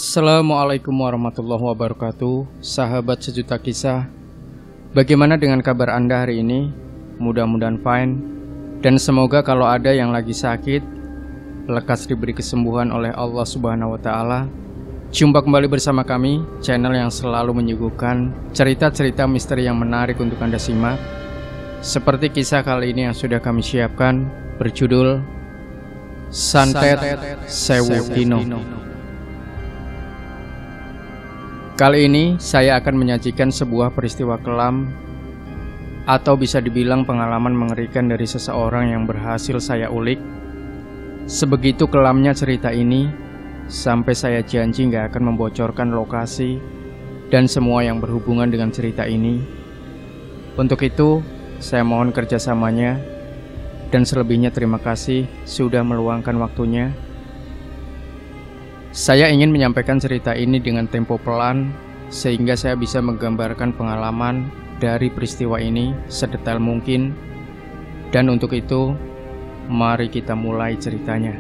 Assalamualaikum warahmatullahi wabarakatuh. Sahabat sejuta kisah, bagaimana dengan kabar Anda hari ini? Mudah-mudahan fine. Dan semoga kalau ada yang lagi sakit, lekas diberi kesembuhan oleh Allah Subhanahu wa Ta'ala. Jumpa kembali bersama kami, channel yang selalu menyuguhkan cerita-cerita misteri yang menarik untuk Anda simak. Seperti kisah kali ini yang sudah kami siapkan, berjudul Santet Sewu Dino. Kali ini saya akan menyajikan sebuah peristiwa kelam, atau bisa dibilang pengalaman mengerikan dari seseorang yang berhasil saya ulik. Sebegitu kelamnya cerita ini, sampai saya janji gak akan membocorkan lokasi dan semua yang berhubungan dengan cerita ini. Untuk itu, saya mohon kerjasamanya, dan selebihnya terima kasih sudah meluangkan waktunya. Saya ingin menyampaikan cerita ini dengan tempo pelan, sehingga saya bisa menggambarkan pengalaman dari peristiwa ini sedetail mungkin. Dan untuk itu, mari kita mulai ceritanya.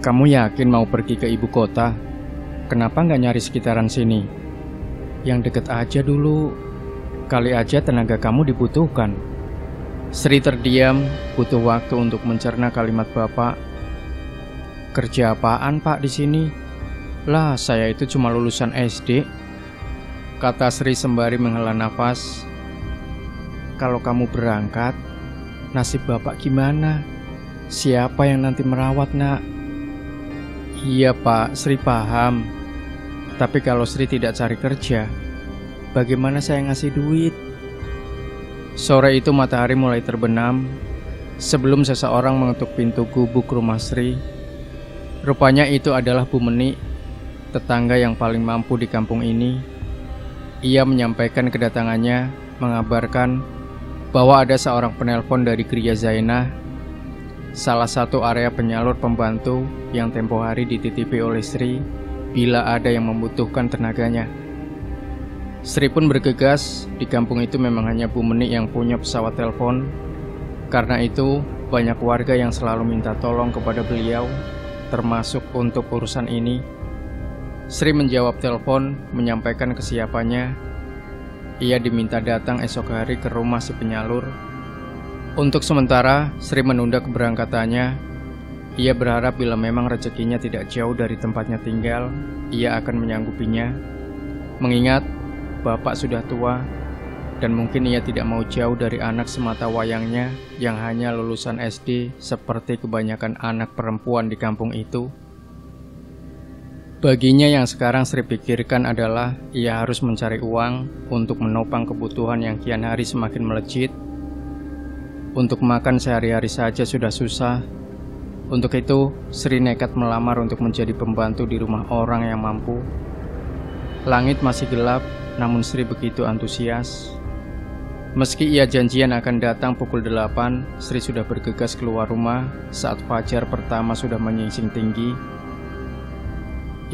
Kamu yakin mau pergi ke ibu kota? Kenapa nggak nyari sekitaran sini? Yang deket aja dulu, kali aja tenaga kamu dibutuhkan. Sri terdiam, butuh waktu untuk mencerna kalimat bapak. Kerja apaan pak di sini? Lah, saya itu cuma lulusan SD, kata Sri sembari menghela nafas. Kalau kamu berangkat, nasib bapak gimana? Siapa yang nanti merawat nak? Iya pak, Sri paham. Tapi kalau Sri tidak cari kerja, bagaimana saya ngasih duit? Sore itu matahari mulai terbenam sebelum seseorang mengetuk pintu gubuk rumah Sri. Rupanya itu adalah Bu Meni, tetangga yang paling mampu di kampung ini. Ia menyampaikan kedatangannya, mengabarkan bahwa ada seorang penelpon dari Gria Zainah, salah satu area penyalur pembantu yang tempo hari dititipi oleh Sri bila ada yang membutuhkan tenaganya. Sri pun bergegas, di kampung itu memang hanya Bu Meni yang punya pesawat telepon. Karena itu, banyak warga yang selalu minta tolong kepada beliau, termasuk untuk urusan ini. Sri menjawab telepon, menyampaikan kesiapannya. Ia diminta datang esok hari ke rumah si penyalur. Untuk sementara, Sri menunda keberangkatannya. Ia berharap bila memang rezekinya tidak jauh dari tempatnya tinggal, ia akan menyanggupinya. Mengingat bapak sudah tua, dan mungkin ia tidak mau jauh dari anak semata wayangnya yang hanya lulusan SD seperti kebanyakan anak perempuan di kampung itu. Baginya yang sekarang Sri pikirkan adalah ia harus mencari uang untuk menopang kebutuhan yang kian hari semakin melejit. Untuk makan sehari-hari saja sudah susah. Untuk itu, Sri nekat melamar untuk menjadi pembantu di rumah orang yang mampu. Langit masih gelap, namun Sri begitu antusias. Meski ia janjian akan datang pukul 8, Sri sudah bergegas keluar rumah saat fajar pertama sudah menyingsing tinggi.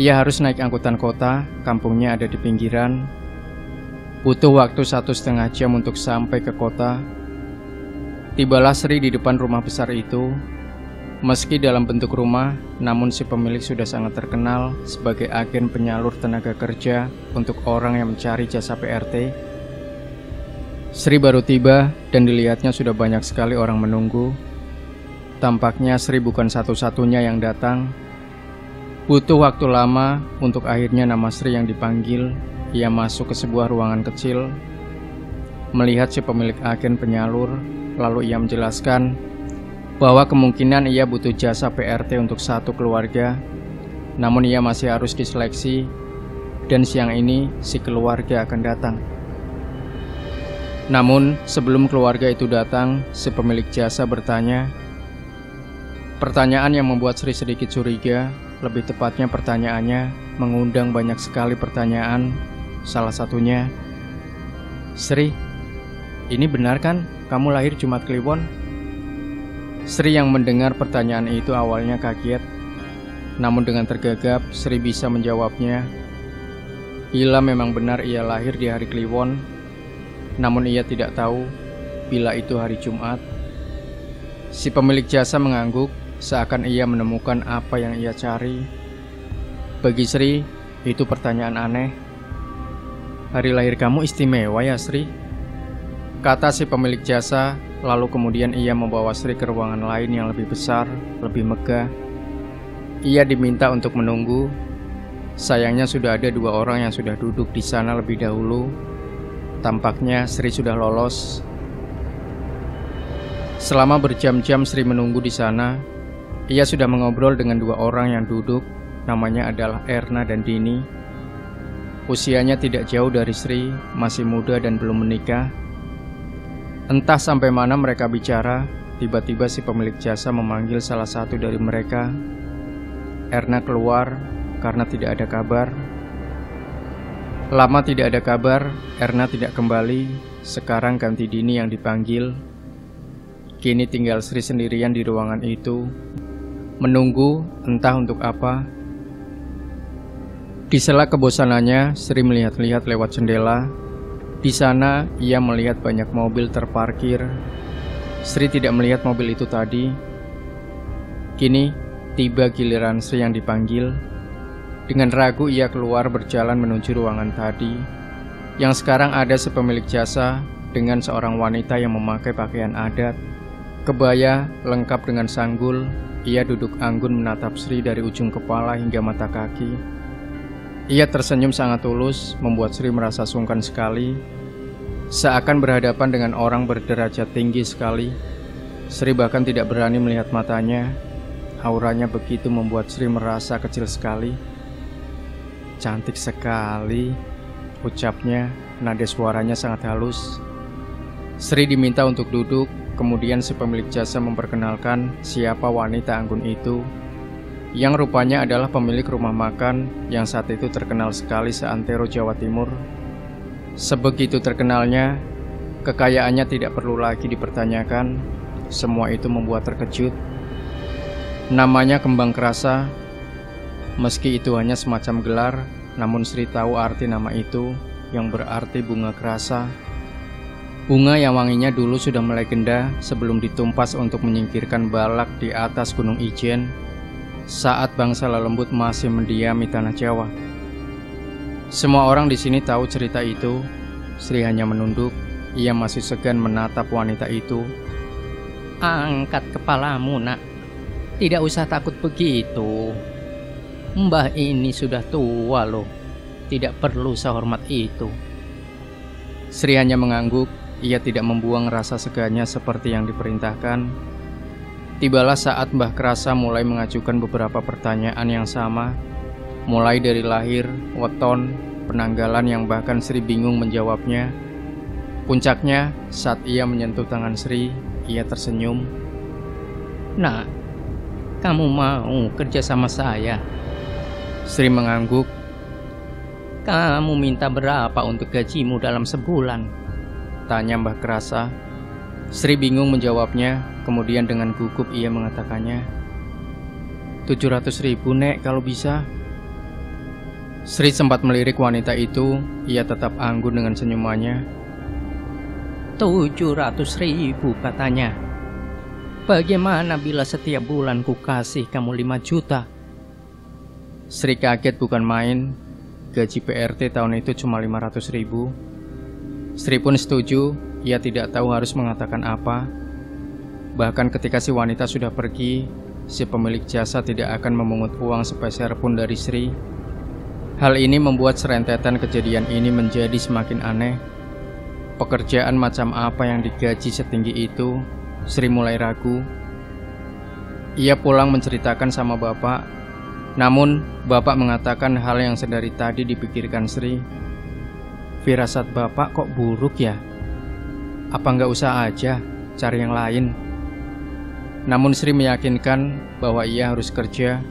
Ia harus naik angkutan kota, kampungnya ada di pinggiran. Butuh waktu 1,5 jam untuk sampai ke kota. Tibalah Sri di depan rumah besar itu. Meski dalam bentuk rumah, namun si pemilik sudah sangat terkenal sebagai agen penyalur tenaga kerja untuk orang yang mencari jasa PRT. Sri baru tiba dan dilihatnya sudah banyak sekali orang menunggu. Tampaknya Sri bukan satu-satunya yang datang. Butuh waktu lama untuk akhirnya nama Sri yang dipanggil. Ia masuk ke sebuah ruangan kecil, melihat si pemilik agen penyalur, lalu ia menjelaskan bahwa kemungkinan ia butuh jasa PRT untuk satu keluarga. Namun ia masih harus diseleksi, dan siang ini si keluarga akan datang. Namun sebelum keluarga itu datang, si pemilik jasa bertanya. Pertanyaan yang membuat Sri sedikit curiga. Lebih tepatnya pertanyaannya mengundang banyak sekali pertanyaan. Salah satunya, Sri, ini benar kan kamu lahir Jumat Kliwon? Sri yang mendengar pertanyaan itu awalnya kaget. Namun dengan tergagap Sri bisa menjawabnya. Bila memang benar ia lahir di hari Kliwon, namun ia tidak tahu bila itu hari Jumat. Si pemilik jasa mengangguk, seakan ia menemukan apa yang ia cari. Bagi Sri, itu pertanyaan aneh. "Hari lahir kamu istimewa ya, Sri?" kata si pemilik jasa, lalu kemudian ia membawa Sri ke ruangan lain yang lebih besar, lebih megah. Ia diminta untuk menunggu. Sayangnya sudah ada 2 orang yang sudah duduk di sana lebih dahulu. Tampaknya Sri sudah lolos. Selama berjam-jam Sri menunggu di sana, ia sudah mengobrol dengan 2 orang yang duduk. Namanya adalah Erna dan Dini. Usianya tidak jauh dari Sri, masih muda dan belum menikah. Entah sampai mana mereka bicara, tiba-tiba si pemilik jasa memanggil salah satu dari mereka. Erna keluar karena tidak ada kabar. Lama tidak ada kabar, Erna tidak kembali. Sekarang ganti Dini yang dipanggil. Kini tinggal Sri sendirian di ruangan itu, menunggu entah untuk apa. Di sela kebosanannya, Sri melihat-lihat lewat jendela. Di sana, ia melihat banyak mobil terparkir. Sri tidak melihat mobil itu tadi. Kini, tiba giliran Sri yang dipanggil. Dengan ragu, ia keluar berjalan menuju ruangan tadi. Yang sekarang ada si pemilik jasa dengan seorang wanita yang memakai pakaian adat. Kebaya lengkap dengan sanggul. Ia duduk anggun menatap Sri dari ujung kepala hingga mata kaki. Ia tersenyum sangat tulus, membuat Sri merasa sungkan sekali. Seakan berhadapan dengan orang berderajat tinggi sekali. Sri bahkan tidak berani melihat matanya. Auranya begitu membuat Sri merasa kecil sekali. "Cantik sekali," ucapnya, nada suaranya sangat halus. Sri diminta untuk duduk, kemudian si pemilik jasa memperkenalkan siapa wanita anggun itu, yang rupanya adalah pemilik rumah makan yang saat itu terkenal sekali seantero Jawa Timur. Sebegitu terkenalnya, kekayaannya tidak perlu lagi dipertanyakan. Semua itu membuat terkejut. Namanya Kembang Kerasa. Meski itu hanya semacam gelar, namun Sri tahu arti nama itu, yang berarti bunga kerasa. Bunga yang wanginya dulu sudah melegenda sebelum ditumpas untuk menyingkirkan balak di atas Gunung Ijen saat bangsa lelembut masih mendiami tanah Jawa. Semua orang di sini tahu cerita itu. Sri hanya menunduk. Ia masih segan menatap wanita itu. "Angkat kepalamu, nak. Tidak usah takut begitu. Mbah ini sudah tua loh. Tidak perlu sehormat itu." Sri hanya mengangguk. Ia tidak membuang rasa segannya seperti yang diperintahkan. Tibalah saat Mbah Kerasa mulai mengajukan beberapa pertanyaan yang sama, mulai dari lahir, weton, penanggalan yang bahkan Sri bingung menjawabnya. Puncaknya, saat ia menyentuh tangan Sri, ia tersenyum. "Nak, kamu mau kerja sama saya?" Sri mengangguk. "Kamu minta berapa untuk gajimu dalam sebulan?" tanya Mbah Kerasa. Sri bingung menjawabnya, kemudian dengan gugup ia mengatakannya. 700.000 nek kalau bisa." Sri sempat melirik wanita itu. Ia tetap anggun dengan senyumannya. 700.000 katanya. "Bagaimana bila setiap bulan ku kasih kamu 5 juta? Sri kaget bukan main. Gaji PRT tahun itu cuma 500.000. Sri pun setuju. Ia tidak tahu harus mengatakan apa. Bahkan ketika si wanita sudah pergi, si pemilik jasa tidak akan memungut uang sepeser pun dari Sri. Hal ini membuat serentetan kejadian ini menjadi semakin aneh. Pekerjaan macam apa yang digaji setinggi itu? Sri mulai ragu. Ia pulang menceritakan sama bapak. Namun bapak mengatakan hal yang sedari tadi dipikirkan Sri. "Firasat bapak kok buruk ya? Apa nggak usah aja cari yang lain?" Namun Sri meyakinkan bahwa ia harus kerja.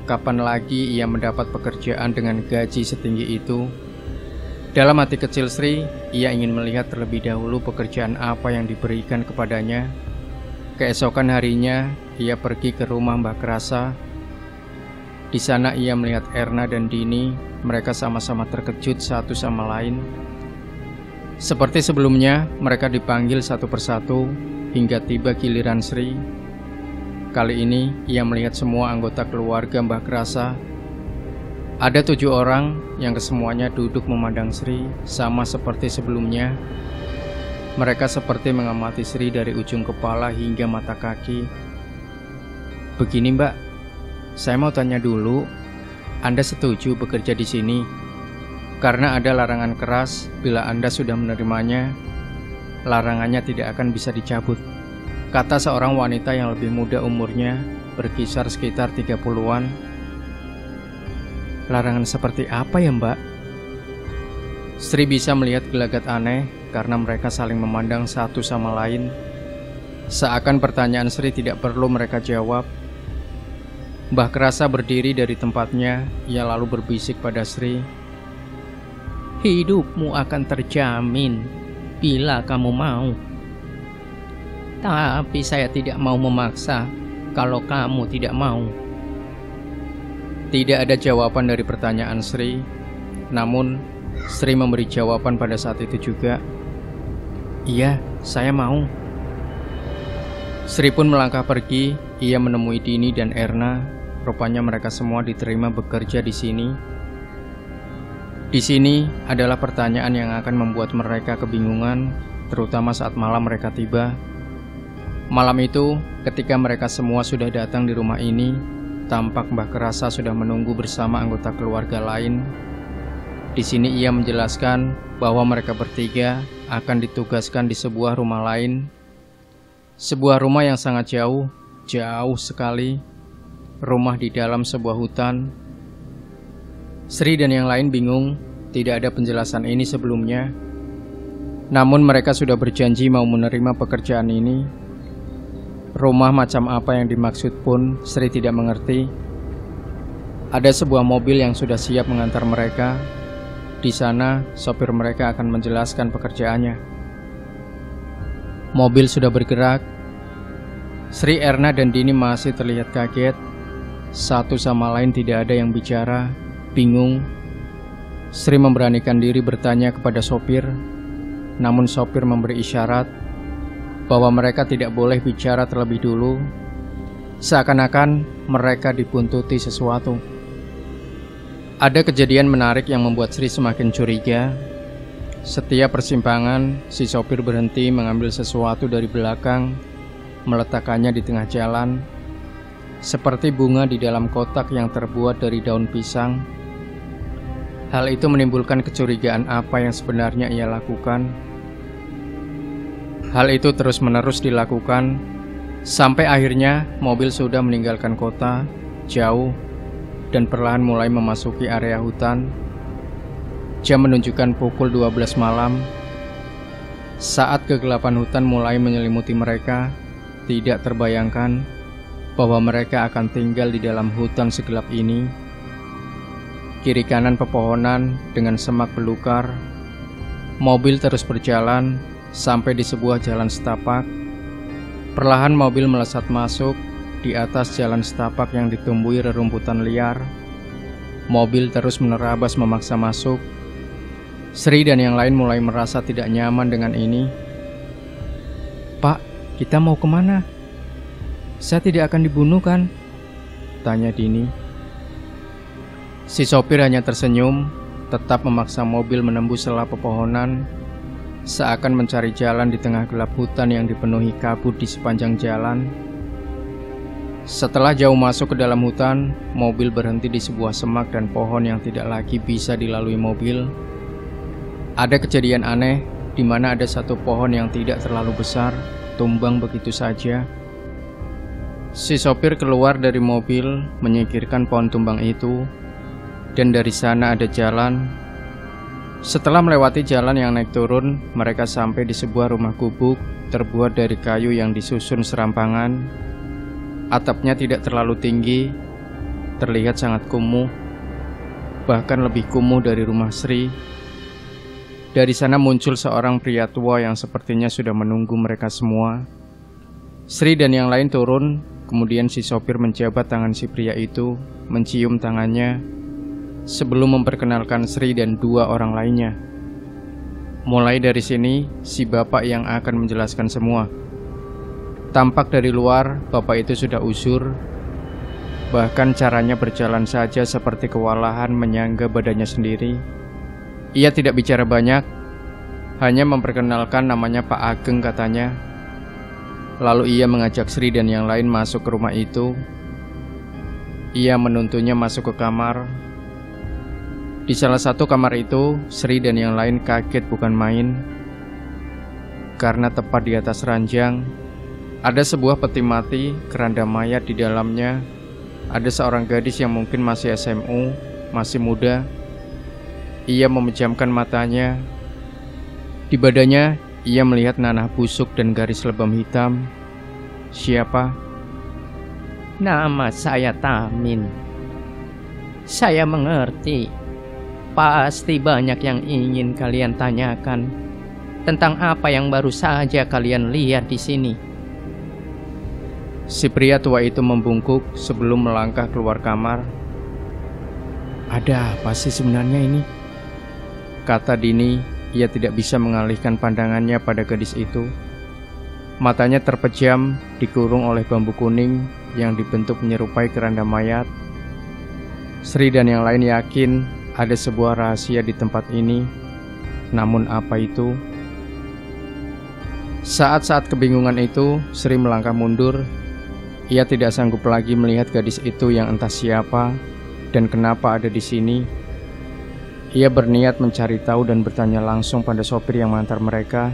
Kapan lagi ia mendapat pekerjaan dengan gaji setinggi itu? Dalam hati kecil Sri, ia ingin melihat terlebih dahulu pekerjaan apa yang diberikan kepadanya. Keesokan harinya, ia pergi ke rumah Mbah Kerasa. Di sana ia melihat Erna dan Dini. Mereka sama-sama terkejut satu sama lain. Seperti sebelumnya, mereka dipanggil satu persatu hingga tiba giliran Sri. Kali ini ia melihat semua anggota keluarga Mbah Kerasa. Ada 7 orang yang kesemuanya duduk memandang Sri sama seperti sebelumnya. Mereka seperti mengamati Sri dari ujung kepala hingga mata kaki. Begini Mbak, saya mau tanya dulu, Anda setuju bekerja di sini? Karena ada larangan keras, bila Anda sudah menerimanya, larangannya tidak akan bisa dicabut. Kata seorang wanita yang lebih muda umurnya, berkisar sekitar 30-an. Larangan seperti apa ya Mbak? Sri bisa melihat gelagat aneh karena mereka saling memandang satu sama lain. Seakan pertanyaan Sri tidak perlu mereka jawab. Mbah Kerasa berdiri dari tempatnya. Ia lalu berbisik pada Sri, "Hidupmu akan terjamin bila kamu mau. Tapi saya tidak mau memaksa kalau kamu tidak mau." Tidak ada jawaban dari pertanyaan Sri. Namun Sri memberi jawaban pada saat itu juga. "Iya, saya mau." Sri pun melangkah pergi. Ia menemui Dini dan Erna. Rupanya mereka semua diterima bekerja di sini. Di sini adalah pertanyaan yang akan membuat mereka kebingungan, terutama saat malam mereka tiba. Malam itu, ketika mereka semua sudah datang di rumah ini, tampak Mbah Kerasa sudah menunggu bersama anggota keluarga lain. Di sini ia menjelaskan bahwa mereka bertiga akan ditugaskan di sebuah rumah lain. Sebuah rumah yang sangat jauh, jauh sekali. Rumah di dalam sebuah hutan. Sri dan yang lain bingung, tidak ada penjelasan ini sebelumnya. Namun mereka sudah berjanji mau menerima pekerjaan ini. Rumah macam apa yang dimaksud pun Sri tidak mengerti. Ada sebuah mobil yang sudah siap mengantar mereka. Di sana, sopir mereka akan menjelaskan pekerjaannya. Mobil sudah bergerak. Sri, Erna, dan Dini masih terlihat kaget. Satu sama lain tidak ada yang bicara, bingung. Sri memberanikan diri bertanya kepada sopir. Namun sopir memberi isyarat bahwa mereka tidak boleh bicara terlebih dulu. Seakan-akan mereka dibuntuti sesuatu. Ada kejadian menarik yang membuat Sri semakin curiga. Setiap persimpangan, si sopir berhenti mengambil sesuatu dari belakang, meletakkannya di tengah jalan, seperti bunga di dalam kotak yang terbuat dari daun pisang. Hal itu menimbulkan kecurigaan apa yang sebenarnya ia lakukan. Hal itu terus-menerus dilakukan, sampai akhirnya mobil sudah meninggalkan kota, jauh, dan perlahan mulai memasuki area hutan. Jam menunjukkan pukul 12 malam. Saat kegelapan hutan mulai menyelimuti mereka, tidak terbayangkan bahwa mereka akan tinggal di dalam hutan segelap ini. Kiri kanan pepohonan dengan semak belukar. Mobil terus berjalan sampai di sebuah jalan setapak. Perlahan mobil melesat masuk di atas jalan setapak yang ditumbuhi rerumputan liar. Mobil terus menerabas memaksa masuk. Sri dan yang lain mulai merasa tidak nyaman dengan ini. "Pak, kita mau kemana? Saya tidak akan dibunuh kan?" tanya Dini. Si sopir hanya tersenyum, tetap memaksa mobil menembus celah pepohonan, seakan mencari jalan di tengah gelap hutan yang dipenuhi kabut di sepanjang jalan. Setelah jauh masuk ke dalam hutan, mobil berhenti di sebuah semak dan pohon yang tidak lagi bisa dilalui mobil. Ada kejadian aneh, di mana ada satu pohon yang tidak terlalu besar, tumbang begitu saja. Si sopir keluar dari mobil, menyingkirkan pohon tumbang itu, dan dari sana ada jalan. Setelah melewati jalan yang naik turun, mereka sampai di sebuah rumah gubuk terbuat dari kayu yang disusun serampangan. Atapnya tidak terlalu tinggi, terlihat sangat kumuh, bahkan lebih kumuh dari rumah Sri. Dari sana muncul seorang pria tua yang sepertinya sudah menunggu mereka semua. Sri dan yang lain turun, kemudian si sopir menjabat tangan si pria itu, mencium tangannya, sebelum memperkenalkan Sri dan 2 orang lainnya. Mulai dari sini, si bapak yang akan menjelaskan semua. Tampak dari luar, bapak itu sudah usur. Bahkan caranya berjalan saja seperti kewalahan menyangga badannya sendiri. Ia tidak bicara banyak, hanya memperkenalkan namanya Pak Ageng katanya. Lalu ia mengajak Sri dan yang lain masuk ke rumah itu. Ia menuntunnya masuk ke kamar. Di salah satu kamar itu, Sri dan yang lain kaget bukan main. Karena tepat di atas ranjang, ada sebuah peti mati, keranda mayat di dalamnya. Ada seorang gadis yang mungkin masih SMU, masih muda. Ia memejamkan matanya. Di badannya, ia melihat nanah busuk dan garis lebam hitam. Siapa? Nama saya Tamin. Saya mengerti. Pasti banyak yang ingin kalian tanyakan tentang apa yang baru saja kalian lihat di sini. Si pria tua itu membungkuk sebelum melangkah keluar kamar. Ada apa sih sebenarnya ini? Kata Dini. Ia tidak bisa mengalihkan pandangannya pada gadis itu. Matanya terpejam, dikurung oleh bambu kuning yang dibentuk menyerupai keranda mayat. Sri dan yang lain yakin ada sebuah rahasia di tempat ini. Namun apa itu? Saat-saat kebingungan itu, Sri melangkah mundur. Ia tidak sanggup lagi melihat gadis itu yang entah siapa dan kenapa ada di sini. Ia berniat mencari tahu dan bertanya langsung pada sopir yang mengantar mereka.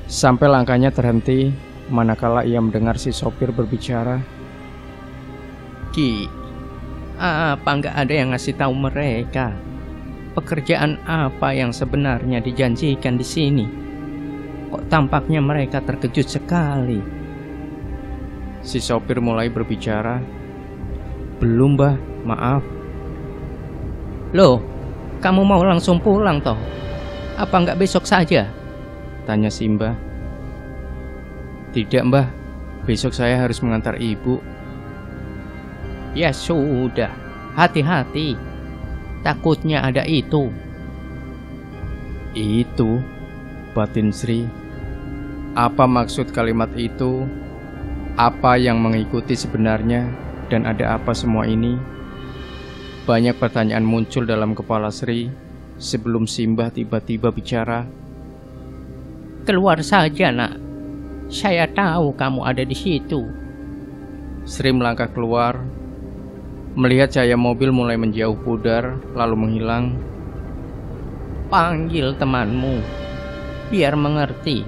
Sampai langkahnya terhenti manakala ia mendengar si sopir berbicara. Ki, apa nggak ada yang ngasih tahu mereka pekerjaan apa yang sebenarnya dijanjikan di sini? Kok tampaknya mereka terkejut sekali. Si sopir mulai berbicara. Belum, Mbah, maaf. Loh, kamu mau langsung pulang toh? Apa nggak besok saja? Tanya si Mbah. Tidak, Mbah, besok saya harus mengantar ibu. Ya sudah, hati-hati. Takutnya ada itu. Itu, batin Sri. Apa maksud kalimat itu? Apa yang mengikuti sebenarnya? Dan ada apa semua ini? Banyak pertanyaan muncul dalam kepala Sri sebelum Simbah tiba-tiba bicara. Keluar saja, Nak. Saya tahu kamu ada di situ. Sri melangkah keluar, melihat cahaya mobil mulai menjauh pudar lalu menghilang. Panggil temanmu, biar mengerti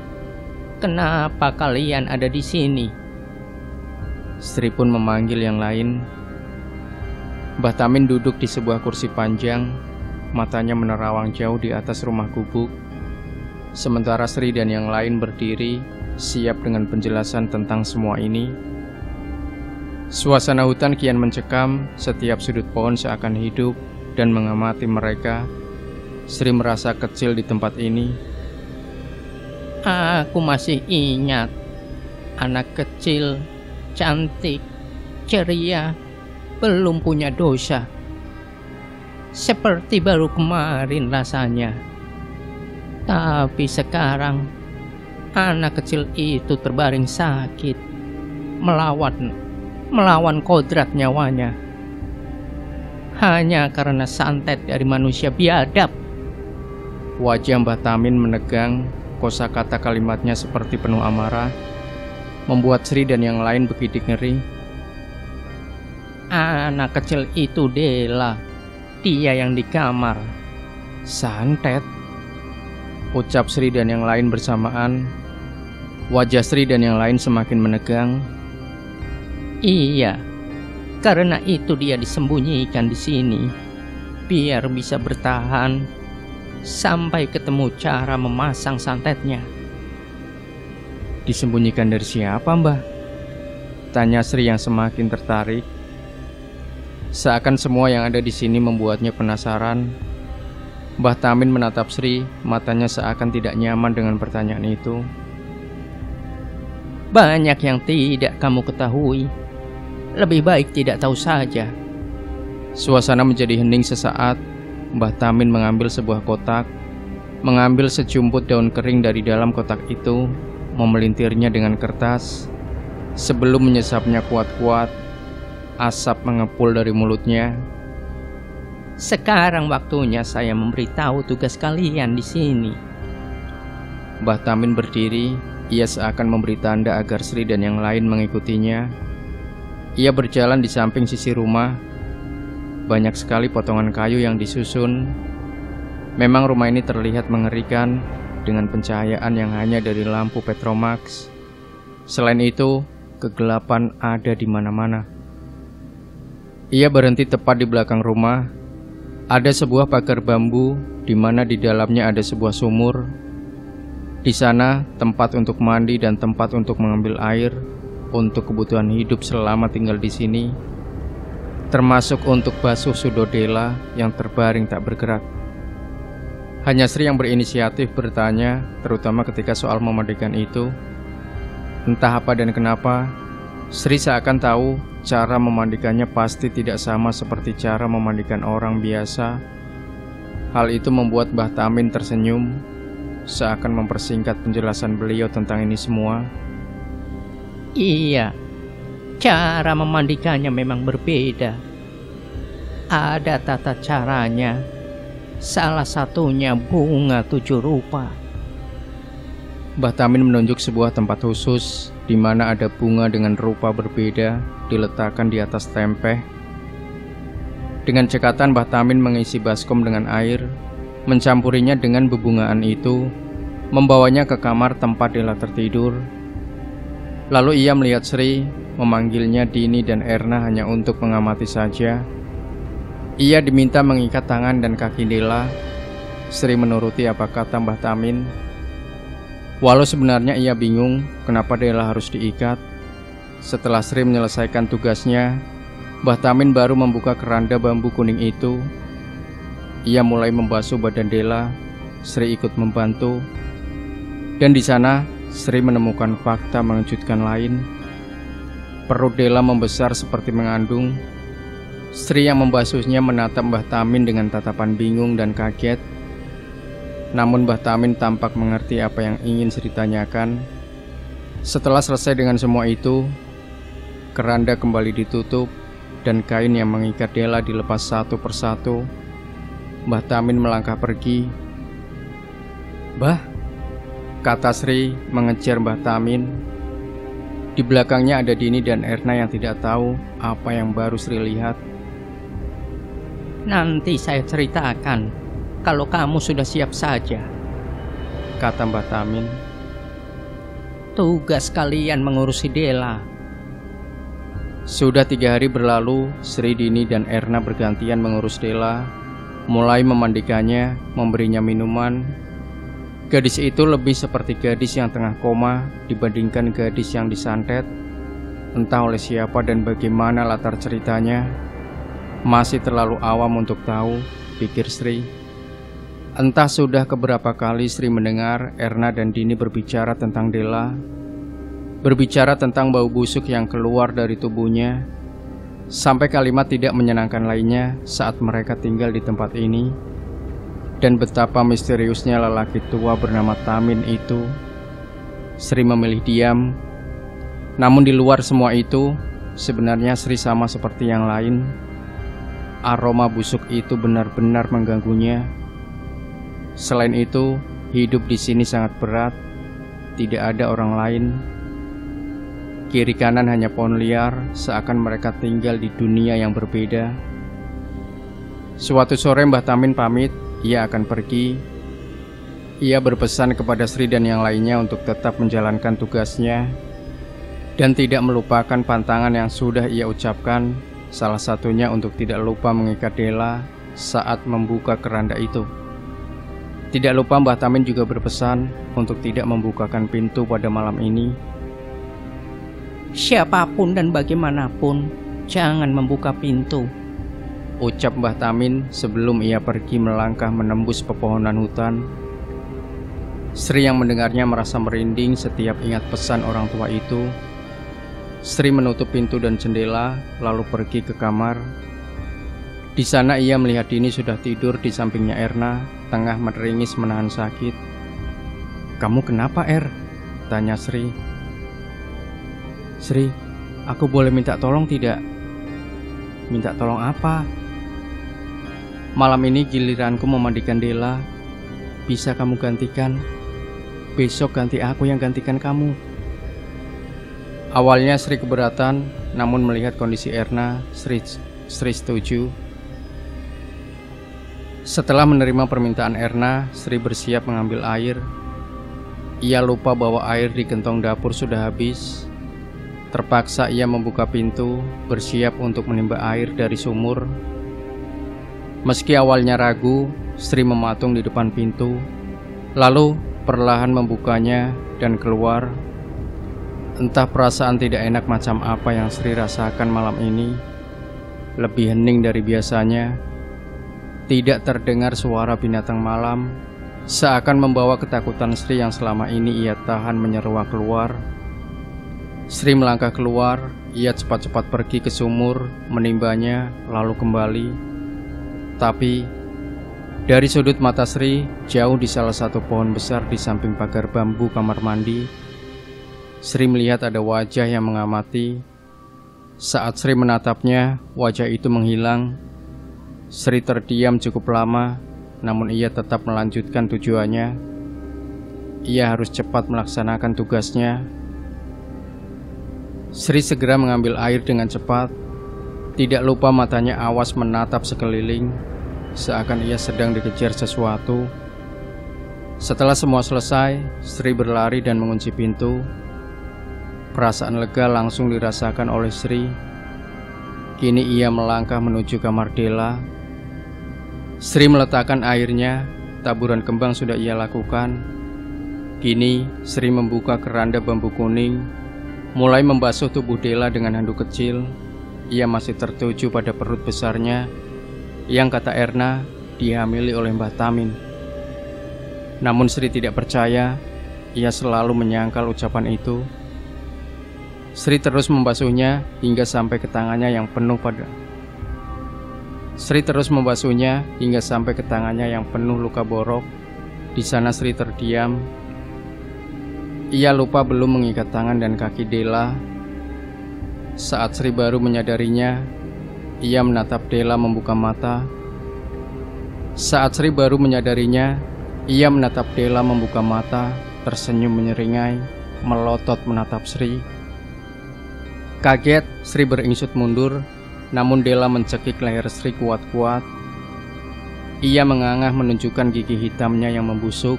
kenapa kalian ada di sini. Sri pun memanggil yang lain. Mbah Tamin duduk di sebuah kursi panjang, matanya menerawang jauh di atas rumah gubuk. Sementara Sri dan yang lain berdiri, siap dengan penjelasan tentang semua ini. Suasana hutan kian mencekam, setiap sudut pohon seakan hidup dan mengamati mereka. Sri merasa kecil di tempat ini. Aku masih ingat, anak kecil, cantik, ceria, belum punya dosa. Seperti baru kemarin rasanya. Tapi sekarang anak kecil itu terbaring sakit, melawan kodrat nyawanya. Hanya karena santet dari manusia biadab. Wajah Mbah Tamin menegang, kosakata kalimatnya seperti penuh amarah, membuat Sri dan yang lain bergidik ngeri. Anak kecil itu Dela, dia yang di kamar. Santet, ucap Sri dan yang lain bersamaan. Wajah Sri dan yang lain semakin menegang. Iya, karena itu dia disembunyikan di sini, biar bisa bertahan sampai ketemu cara memasang santetnya. Disembunyikan dari siapa, Mbah? Tanya Sri yang semakin tertarik. Seakan semua yang ada di sini membuatnya penasaran. Mbah Tamin menatap Sri, matanya seakan tidak nyaman dengan pertanyaan itu. Banyak yang tidak kamu ketahui. Lebih baik tidak tahu saja. Suasana menjadi hening sesaat. Mbah Tamin mengambil sebuah kotak, mengambil sejumput daun kering dari dalam kotak itu, memelintirnya dengan kertas, sebelum menyesapnya kuat-kuat. Asap mengepul dari mulutnya. Sekarang waktunya saya memberitahu tugas kalian di sini. Mbah Tamin berdiri. Ia seakan memberi tanda agar Sri dan yang lain mengikutinya. Ia berjalan di samping sisi rumah. Banyak sekali potongan kayu yang disusun. Memang rumah ini terlihat mengerikan dengan pencahayaan yang hanya dari lampu Petromax. Selain itu, kegelapan ada di mana-mana. Ia berhenti tepat di belakang rumah. Ada sebuah pagar bambu di mana di dalamnya ada sebuah sumur. Di sana tempat untuk mandi dan tempat untuk mengambil air untuk kebutuhan hidup selama tinggal di sini, termasuk untuk basuh Sudodela yang terbaring tak bergerak. Hanya Sri yang berinisiatif bertanya, terutama ketika soal memandikan itu. Entah apa dan kenapa, Sri seakan tahu cara memandikannya pasti tidak sama seperti cara memandikan orang biasa. Hal itu membuat Mbah Tamin tersenyum, seakan mempersingkat penjelasan beliau tentang ini semua. Iya, cara memandikannya memang berbeda. Ada tata caranya. Salah satunya bunga 7 rupa. Mbah Tamin menunjuk sebuah tempat khusus di mana ada bunga dengan rupa berbeda diletakkan di atas tempeh. Dengan cekatan Mbah Tamin mengisi baskom dengan air, mencampurinya dengan bebungaan itu, membawanya ke kamar tempat Dela tertidur. Lalu ia melihat Sri, memanggilnya Dini dan Erna hanya untuk mengamati saja. Ia diminta mengikat tangan dan kaki Dela. Sri menuruti apa kata Mbah Tamin. Walau sebenarnya ia bingung kenapa Dela harus diikat. Setelah Sri menyelesaikan tugasnya, Mbah Tamin baru membuka keranda bambu kuning itu. Ia mulai membasuh badan Dela. Sri ikut membantu. Dan di sana Sri menemukan fakta mengejutkan lain. Perut Dela membesar seperti mengandung. Sri yang membasuhnya menatap Mbah Tamin dengan tatapan bingung dan kaget. Namun Mbah Tamin tampak mengerti apa yang ingin Sri tanyakan. Setelah selesai dengan semua itu, keranda kembali ditutup dan kain yang mengikat Dela dilepas satu persatu. Mbah Tamin melangkah pergi. "Mbah," kata Sri mengejar Mbah Tamin. Di belakangnya ada Dini dan Erna yang tidak tahu apa yang baru Sri lihat. "Nanti saya ceritakan kalau kamu sudah siap saja," kata Mbah Tamin. "Tugas kalian mengurusi Dela." Sudah 3 hari berlalu, Sri, Dini, dan Erna bergantian mengurus Dela, mulai memandikannya, memberinya minuman. Gadis itu lebih seperti gadis yang tengah koma dibandingkan gadis yang disantet. Entah oleh siapa dan bagaimana latar ceritanya, masih terlalu awam untuk tahu, pikir Sri. Entah sudah keberapa kali Sri mendengar Erna dan Dini berbicara tentang Dela, berbicara tentang bau busuk yang keluar dari tubuhnya, sampai kalimat tidak menyenangkan lainnya saat mereka tinggal di tempat ini, dan betapa misteriusnya lelaki tua bernama Tamin itu. Sri memilih diam. Namun di luar semua itu, sebenarnya Sri sama seperti yang lain. Aroma busuk itu benar-benar mengganggunya. Selain itu, hidup di sini sangat berat. Tidak ada orang lain. Kiri kanan hanya pohon liar, seakan mereka tinggal di dunia yang berbeda. Suatu sore Mbah Tamin pamit, ia akan pergi. Ia berpesan kepada Sri dan yang lainnya untuk tetap menjalankan tugasnya dan tidak melupakan pantangan yang sudah ia ucapkan, salah satunya untuk tidak lupa mengikat Dela saat membuka keranda itu. Tidak lupa Mbah Tamin juga berpesan untuk tidak membukakan pintu pada malam ini. "Siapapun dan bagaimanapun, jangan membuka pintu," ucap Mbah Tamin sebelum ia pergi melangkah menembus pepohonan hutan. Sri yang mendengarnya merasa merinding setiap ingat pesan orang tua itu. Sri menutup pintu dan jendela, lalu pergi ke kamar. Di sana ia melihat Dini sudah tidur di sampingnya Erna, tengah meringis menahan sakit. "Kamu kenapa, Er?" tanya Sri. "Sri, aku boleh minta tolong tidak?" Minta tolong apa? Malam ini giliranku memandikan Dela. Bisa kamu gantikan? Besok ganti aku yang gantikan kamu. Awalnya Sri keberatan, namun melihat kondisi Erna, Sri setuju. Setelah menerima permintaan Erna, Sri bersiap mengambil air. Ia lupa bahwa air di gentong dapur sudah habis. Terpaksa ia membuka pintu, bersiap untuk menimba air dari sumur. Meski awalnya ragu, Sri mematung di depan pintu, lalu perlahan membukanya dan keluar. Entah perasaan tidak enak macam apa yang Sri rasakan malam ini. Lebih hening dari biasanya. Tidak terdengar suara binatang malam, seakan membawa ketakutan Sri yang selama ini ia tahan menyeruak keluar. Sri melangkah keluar, ia cepat-cepat pergi ke sumur, menimbanya, lalu kembali. Tapi dari sudut mata Sri, jauh di salah satu pohon besar di samping pagar bambu kamar mandi, Sri melihat ada wajah yang mengamati. Saat Sri menatapnya, wajah itu menghilang. Sri terdiam cukup lama, namun ia tetap melanjutkan tujuannya. Ia harus cepat melaksanakan tugasnya. Sri segera mengambil air dengan cepat. Tidak lupa matanya awas menatap sekeliling, seakan ia sedang dikejar sesuatu. Setelah semua selesai, Sri berlari dan mengunci pintu. Perasaan lega langsung dirasakan oleh Sri. Kini ia melangkah menuju kamar Dela. Sri meletakkan airnya, taburan kembang sudah ia lakukan. Kini Sri membuka keranda bambu kuning, mulai membasuh tubuh Dela dengan handuk kecil. Ia masih tertuju pada perut besarnya, yang kata Erna dihamili oleh Mbah Tamin. Namun Sri tidak percaya, ia selalu menyangkal ucapan itu. Sri terus membasuhnya hingga sampai ke tangannya yang penuh luka borok. Di sana Sri terdiam. Ia lupa belum mengikat tangan dan kaki Dela. Saat Sri baru menyadarinya, ia menatap Dela membuka mata. Tersenyum menyeringai, melotot menatap Sri. Kaget, Sri beringsut mundur, namun Dela mencekik leher Sri kuat-kuat. Ia mengangah menunjukkan gigi hitamnya yang membusuk.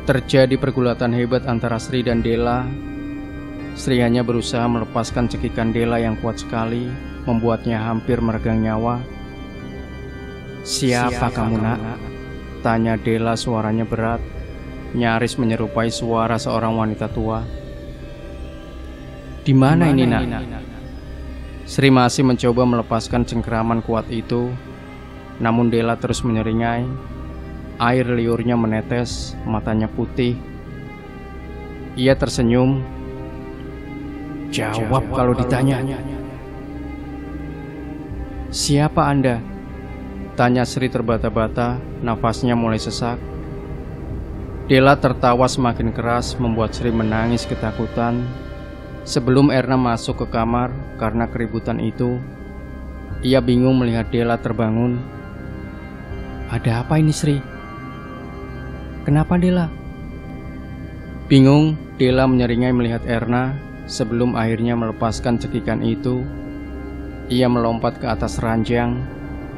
Terjadi pergulatan hebat antara Sri dan Dela. Sri hanya berusaha melepaskan cekikan Dela yang kuat sekali, membuatnya hampir meregang nyawa. "Siapa kamu, nak?" tanya Dela, suaranya berat, nyaris menyerupai suara seorang wanita tua. "Di mana ini, nak?" Sri masih mencoba melepaskan cengkeraman kuat itu, namun Dela terus menyeringai. Air liurnya menetes, matanya putih. Ia tersenyum. "Jawab kalau ditanya." "Siapa Anda?" tanya Sri terbata-bata, nafasnya mulai sesak. Dela tertawa semakin keras, membuat Sri menangis ketakutan. Sebelum Erna masuk ke kamar karena keributan itu, ia bingung melihat Dela terbangun. "Ada apa ini, Sri? Kenapa, Dela?" Bingung, Dela menyeringai melihat Erna. Sebelum akhirnya melepaskan cekikan itu, ia melompat ke atas ranjang,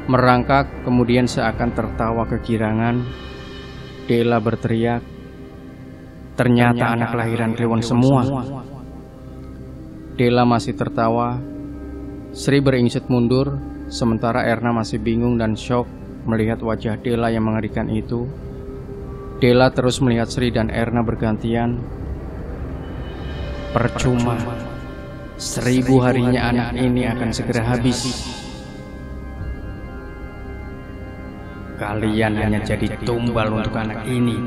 merangkak, kemudian seakan tertawa kegirangan. Dela berteriak, "Ternyata anak lahiran Kliwon semua." Dela masih tertawa. Sri beringsut mundur, sementara Erna masih bingung dan syok melihat wajah Dela yang mengerikan itu. Dela terus melihat Sri dan Erna bergantian. Percuma, 1000 harinya anak ini akan segera habis. Kalian hanya jadi tumbal untuk anak ini.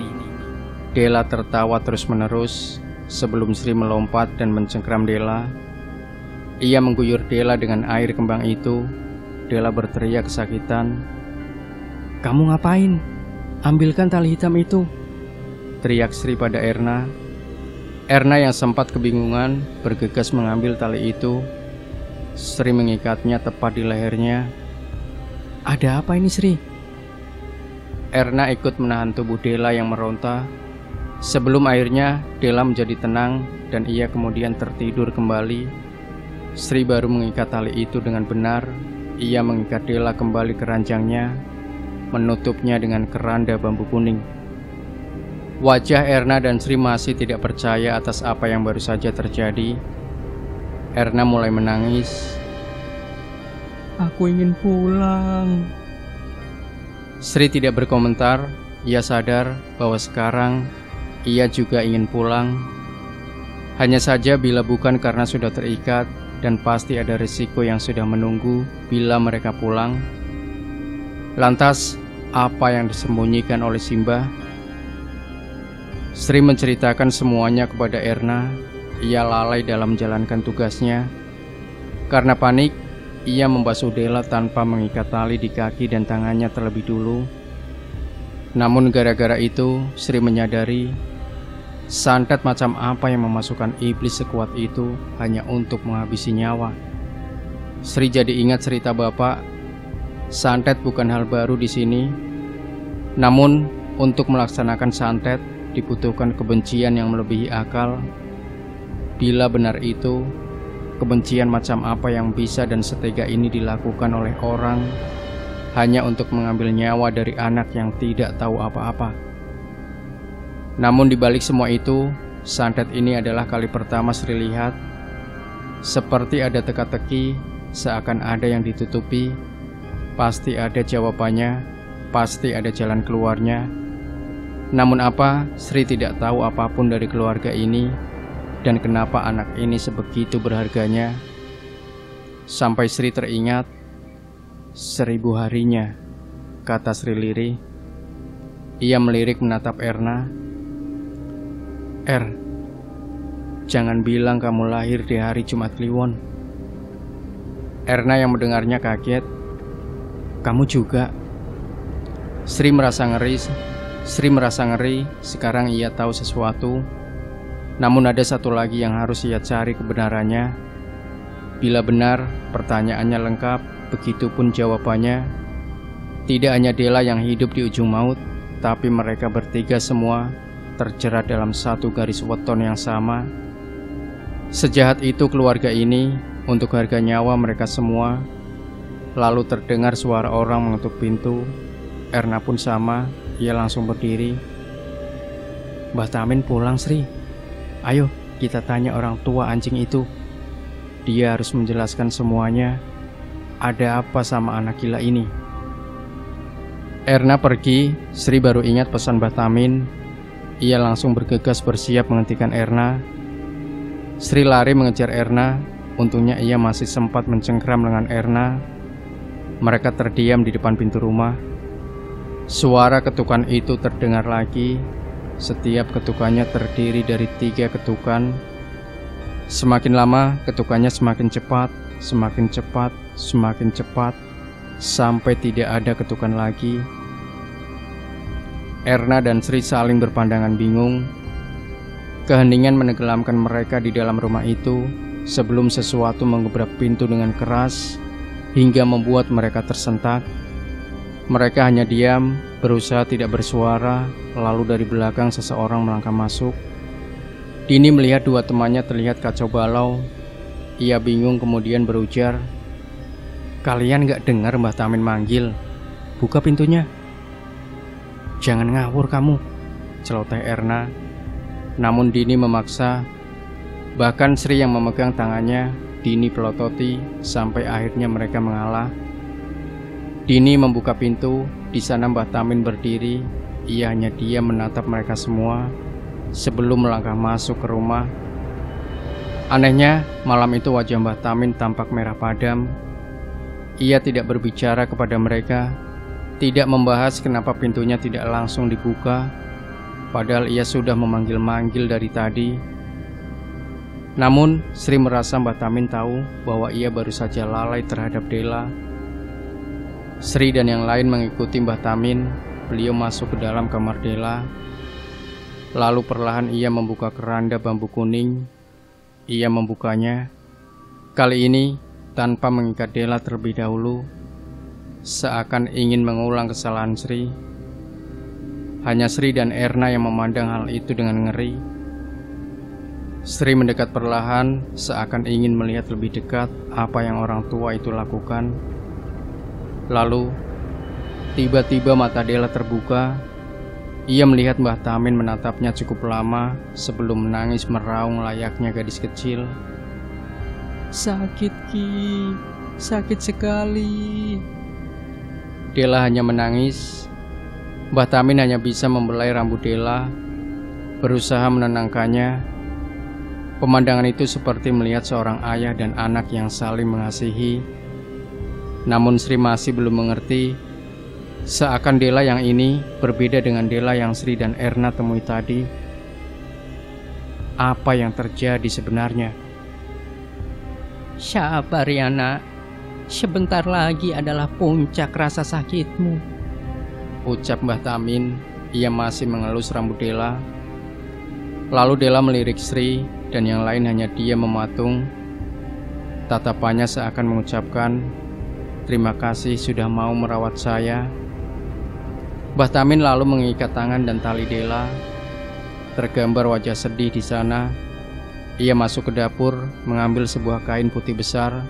Dela tertawa terus menerus sebelum Sri melompat dan mencengkram Dela. Ia mengguyur Dela dengan air kembang itu. Dela berteriak kesakitan. "Kamu ngapain? Ambilkan tali hitam itu," teriak Sri pada Erna. Erna yang sempat kebingungan bergegas mengambil tali itu. Sri mengikatnya tepat di lehernya. "Ada apa ini, Sri?" Erna ikut menahan tubuh Della yang meronta. Sebelum akhirnya Della menjadi tenang dan ia kemudian tertidur kembali, Sri baru mengikat tali itu dengan benar. Ia mengikat Della kembali ke ranjangnya, menutupnya dengan keranda bambu kuning. Wajah Erna dan Sri masih tidak percaya atas apa yang baru saja terjadi. Erna mulai menangis. "Aku ingin pulang." Sri tidak berkomentar. Ia sadar bahwa sekarang ia juga ingin pulang. Hanya saja bila bukan karena sudah terikat dan pasti ada risiko yang sudah menunggu bila mereka pulang. Lantas, apa yang disembunyikan oleh Simbah? Sri menceritakan semuanya kepada Erna. Ia lalai dalam menjalankan tugasnya. Karena panik, ia membasuh Della tanpa mengikat tali di kaki dan tangannya terlebih dulu. Namun gara-gara itu, Sri menyadari santet macam apa yang memasukkan iblis sekuat itu hanya untuk menghabisi nyawa. Sri jadi ingat cerita bapak. Santet bukan hal baru di sini. Namun, untuk melaksanakan santet dibutuhkan kebencian yang melebihi akal. Bila benar itu, kebencian macam apa yang bisa dan setega ini dilakukan oleh orang hanya untuk mengambil nyawa dari anak yang tidak tahu apa-apa. Namun dibalik semua itu, santet ini adalah kali pertama Sri lihat. Seperti ada teka-teki, seakan ada yang ditutupi. Pasti ada jawabannya, pasti ada jalan keluarnya. Namun apa, Sri tidak tahu apapun dari keluarga ini. Dan kenapa anak ini sebegitu berharganya. Sampai Sri teringat 1000 harinya, kata Sri lirih. Ia melirik menatap Erna. Jangan bilang kamu lahir di hari Jumat Kliwon." Erna yang mendengarnya kaget. "Kamu juga?" Sri merasa ngeri. Sekarang ia tahu sesuatu. Namun ada satu lagi yang harus ia cari kebenarannya. Bila benar, pertanyaannya lengkap, begitupun jawabannya. Tidak hanya Della yang hidup di ujung maut, tapi mereka bertiga semua terjerat dalam satu garis weton yang sama. Sejahat itu keluarga ini. Untuk harga nyawa mereka semua. Lalu terdengar suara orang mengetuk pintu. Erna pun sama. Ia langsung berdiri. "Mbah Tamin pulang, Sri. Ayo kita tanya orang tua anjing itu. Dia harus menjelaskan semuanya. Ada apa sama anak gila ini?" Erna pergi. Sri baru ingat pesan Mbah Tamin. Ia langsung bergegas bersiap menghentikan Erna. Sri lari mengejar Erna. Untungnya ia masih sempat mencengkram lengan Erna. Mereka terdiam di depan pintu rumah. Suara ketukan itu terdengar lagi. Setiap ketukannya terdiri dari 3 ketukan. Semakin lama ketukannya semakin cepat, semakin cepat, semakin cepat, sampai tidak ada ketukan lagi. Erna dan Sri saling berpandangan bingung. Keheningan menenggelamkan mereka di dalam rumah itu sebelum sesuatu menggebrak pintu dengan keras hingga membuat mereka tersentak. Mereka hanya diam, berusaha tidak bersuara. Lalu dari belakang seseorang melangkah masuk. Dini melihat 2 temannya terlihat kacau balau. Ia bingung kemudian berujar, "Kalian gak dengar Mbah Tamin manggil? Buka pintunya." "Jangan ngawur kamu," celoteh Erna. Namun Dini memaksa. Bahkan Sri yang memegang tangannya. Dini pelototi sampai akhirnya mereka mengalah. Dini membuka pintu. Di sana Mbah Tamin berdiri. Ia hanya diam menatap mereka semua sebelum melangkah masuk ke rumah. Anehnya, malam itu wajah Mbah Tamin tampak merah padam. Ia tidak berbicara kepada mereka, tidak membahas kenapa pintunya tidak langsung dibuka, padahal ia sudah memanggil-manggil dari tadi. Namun, Sri merasa Mbah Tamin tahu bahwa ia baru saja lalai terhadap Della. Sri dan yang lain mengikuti Mbah Tamin. Beliau masuk ke dalam kamar Della. Lalu perlahan ia membuka keranda bambu kuning. Ia membukanya. Kali ini tanpa mengikat Dela terlebih dahulu, seakan ingin mengulang kesalahan Sri. Hanya Sri dan Erna yang memandang hal itu dengan ngeri. Sri mendekat perlahan, seakan ingin melihat lebih dekat apa yang orang tua itu lakukan. Lalu, tiba-tiba mata Dela terbuka. Ia melihat Mbah Tamin menatapnya cukup lama sebelum menangis meraung layaknya gadis kecil. "Sakit, Ki, sakit sekali." Dela hanya menangis. Mbah Tamin hanya bisa membelai rambut Dela, berusaha menenangkannya. Pemandangan itu seperti melihat seorang ayah dan anak yang saling mengasihi. Namun Sri masih belum mengerti, seakan Dela yang ini berbeda dengan Dela yang Sri dan Erna temui tadi. Apa yang terjadi sebenarnya? Sabar ya nak, sebentar lagi adalah puncak rasa sakitmu, ucap Mbah Tamin. Ia masih mengelus rambut Dela. Lalu Dela melirik Sri dan yang lain hanya diam mematung. Tatapannya seakan mengucapkan, "Terima kasih sudah mau merawat saya." Mbah Tamin lalu mengikat tangan dan tali Dela. Tergambar wajah sedih di sana. Ia masuk ke dapur, mengambil sebuah kain putih besar.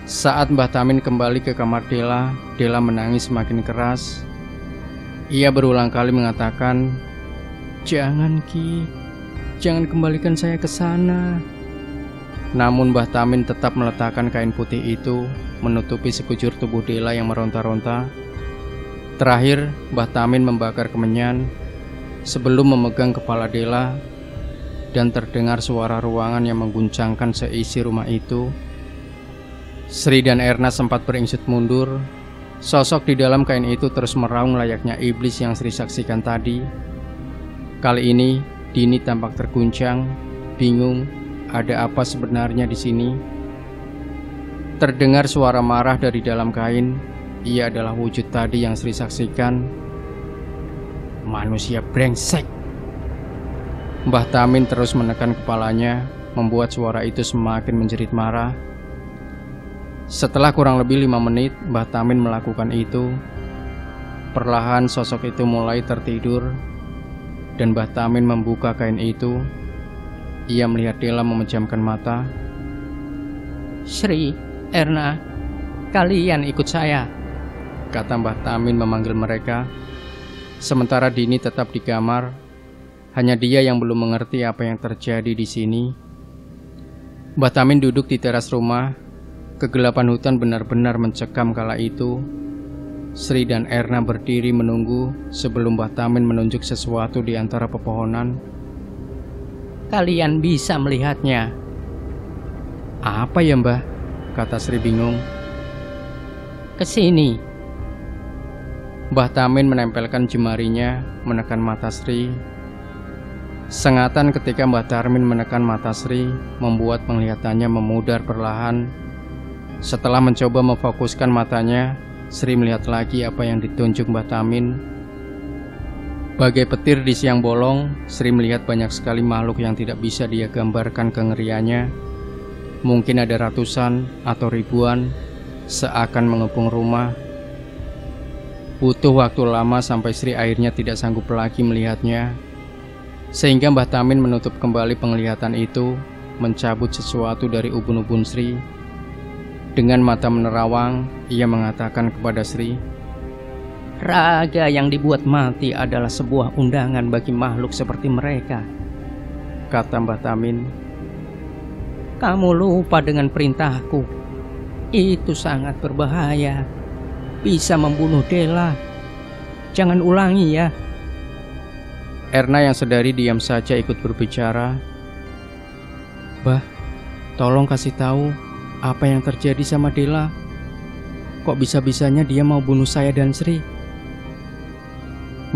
Saat Mbah Tamin kembali ke kamar Dela, Dela menangis semakin keras. Ia berulang kali mengatakan, "Jangan, Ki, jangan kembalikan saya ke sana." Namun Mbah Tamin tetap meletakkan kain putih itu menutupi sekujur tubuh Dela yang meronta-ronta. Terakhir, Mbah Tamin membakar kemenyan sebelum memegang kepala Dela, dan terdengar suara ruangan yang mengguncangkan seisi rumah itu. Sri dan Erna sempat beringsut mundur. Sosok di dalam kain itu terus meraung layaknya iblis yang Sri saksikan tadi. Kali ini Dini tampak terguncang, bingung, ada apa sebenarnya di sini. Terdengar suara marah dari dalam kain. Ia adalah wujud tadi yang Sri saksikan. "Manusia brengsek!" Mbah Tamin terus menekan kepalanya, membuat suara itu semakin menjerit marah. Setelah kurang lebih 5 menit Mbah Tamin melakukan itu, perlahan sosok itu mulai tertidur, dan Mbah Tamin membuka kain itu. Ia melihat Dela memejamkan mata. "Sri, Erna, kalian ikut saya," kata Mbah Tamin memanggil mereka. Sementara Dini tetap di kamar. Hanya dia yang belum mengerti apa yang terjadi di sini. Mbah Tamin duduk di teras rumah. Kegelapan hutan benar-benar mencekam kala itu. Sri dan Erna berdiri menunggu sebelum Mbah Tamin menunjuk sesuatu di antara pepohonan. "Kalian bisa melihatnya." "Apa ya, Mbah?" kata Sri bingung. "Kesini." Mbah Tamin menempelkan jemarinya menekan mata Sri. Sengatan ketika Mbah Tamin menekan mata Sri membuat penglihatannya memudar perlahan. Setelah mencoba memfokuskan matanya, Sri melihat lagi apa yang ditunjuk Mbah Tamin. Bagai petir di siang bolong, Sri melihat banyak sekali makhluk yang tidak bisa dia gambarkan kengeriannya. Mungkin ada ratusan atau ribuan, seakan mengepung rumah. Butuh waktu lama sampai Sri akhirnya tidak sanggup lagi melihatnya, sehingga Mbah Tamin menutup kembali penglihatan itu, mencabut sesuatu dari ubun-ubun Sri. Dengan mata menerawang, ia mengatakan kepada Sri, "Raga yang dibuat mati adalah sebuah undangan bagi makhluk seperti mereka," kata Mbah Tamin. "Kamu lupa dengan perintahku. Itu sangat berbahaya. Bisa membunuh Dela. Jangan ulangi ya." Erna yang sedari diam saja ikut berbicara. "Bah, tolong kasih tahu apa yang terjadi sama Dela. Kok bisa-bisanya dia mau bunuh saya dan Sri?"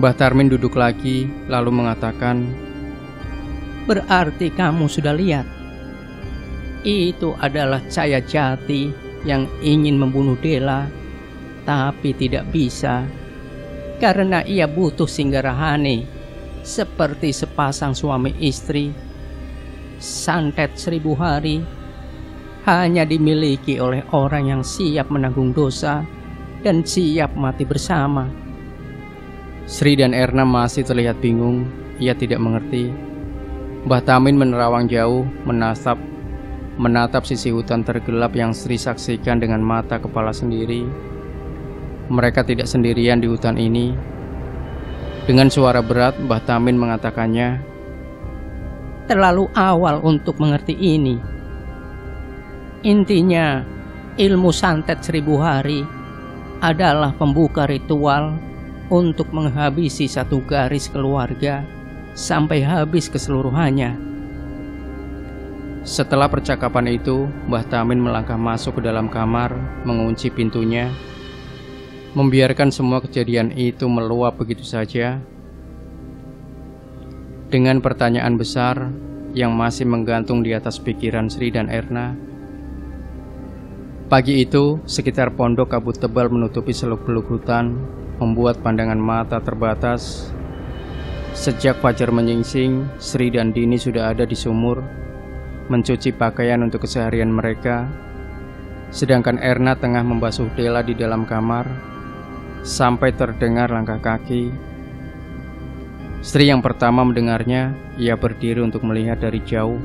Mbah Tamin duduk lagi lalu mengatakan, "Berarti kamu sudah lihat. Itu adalah Cahaya Jati yang ingin membunuh Dela, tapi tidak bisa karena ia butuh Singgarahani seperti sepasang suami istri. Santet 1000 hari. hanya dimiliki oleh orang yang siap menanggung dosa dan siap mati bersama. Sri dan Erna masih terlihat bingung. Ia tidak mengerti. Mbah Tamin menerawang jauh, menatap sisi hutan tergelap yang Sri saksikan dengan mata kepala sendiri. Mereka tidak sendirian di hutan ini. Dengan suara berat, Mbah Tamin mengatakannya, "Terlalu awal untuk mengerti ini. Intinya, ilmu santet 1000 hari adalah pembuka ritual untuk menghabisi satu garis keluarga sampai habis keseluruhannya." Setelah percakapan itu, Mbah Tamin melangkah masuk ke dalam kamar, mengunci pintunya, membiarkan semua kejadian itu meluap begitu saja. Dengan pertanyaan besar yang masih menggantung di atas pikiran Sri dan Erna. Pagi itu, sekitar pondok kabut tebal menutupi seluk-beluk hutan, membuat pandangan mata terbatas. Sejak fajar menyingsing, Sri dan Dini sudah ada di sumur, mencuci pakaian untuk keseharian mereka, sedangkan Erna tengah membasuh Dela di dalam kamar, sampai terdengar langkah kaki. Sri yang pertama mendengarnya. Ia berdiri untuk melihat dari jauh.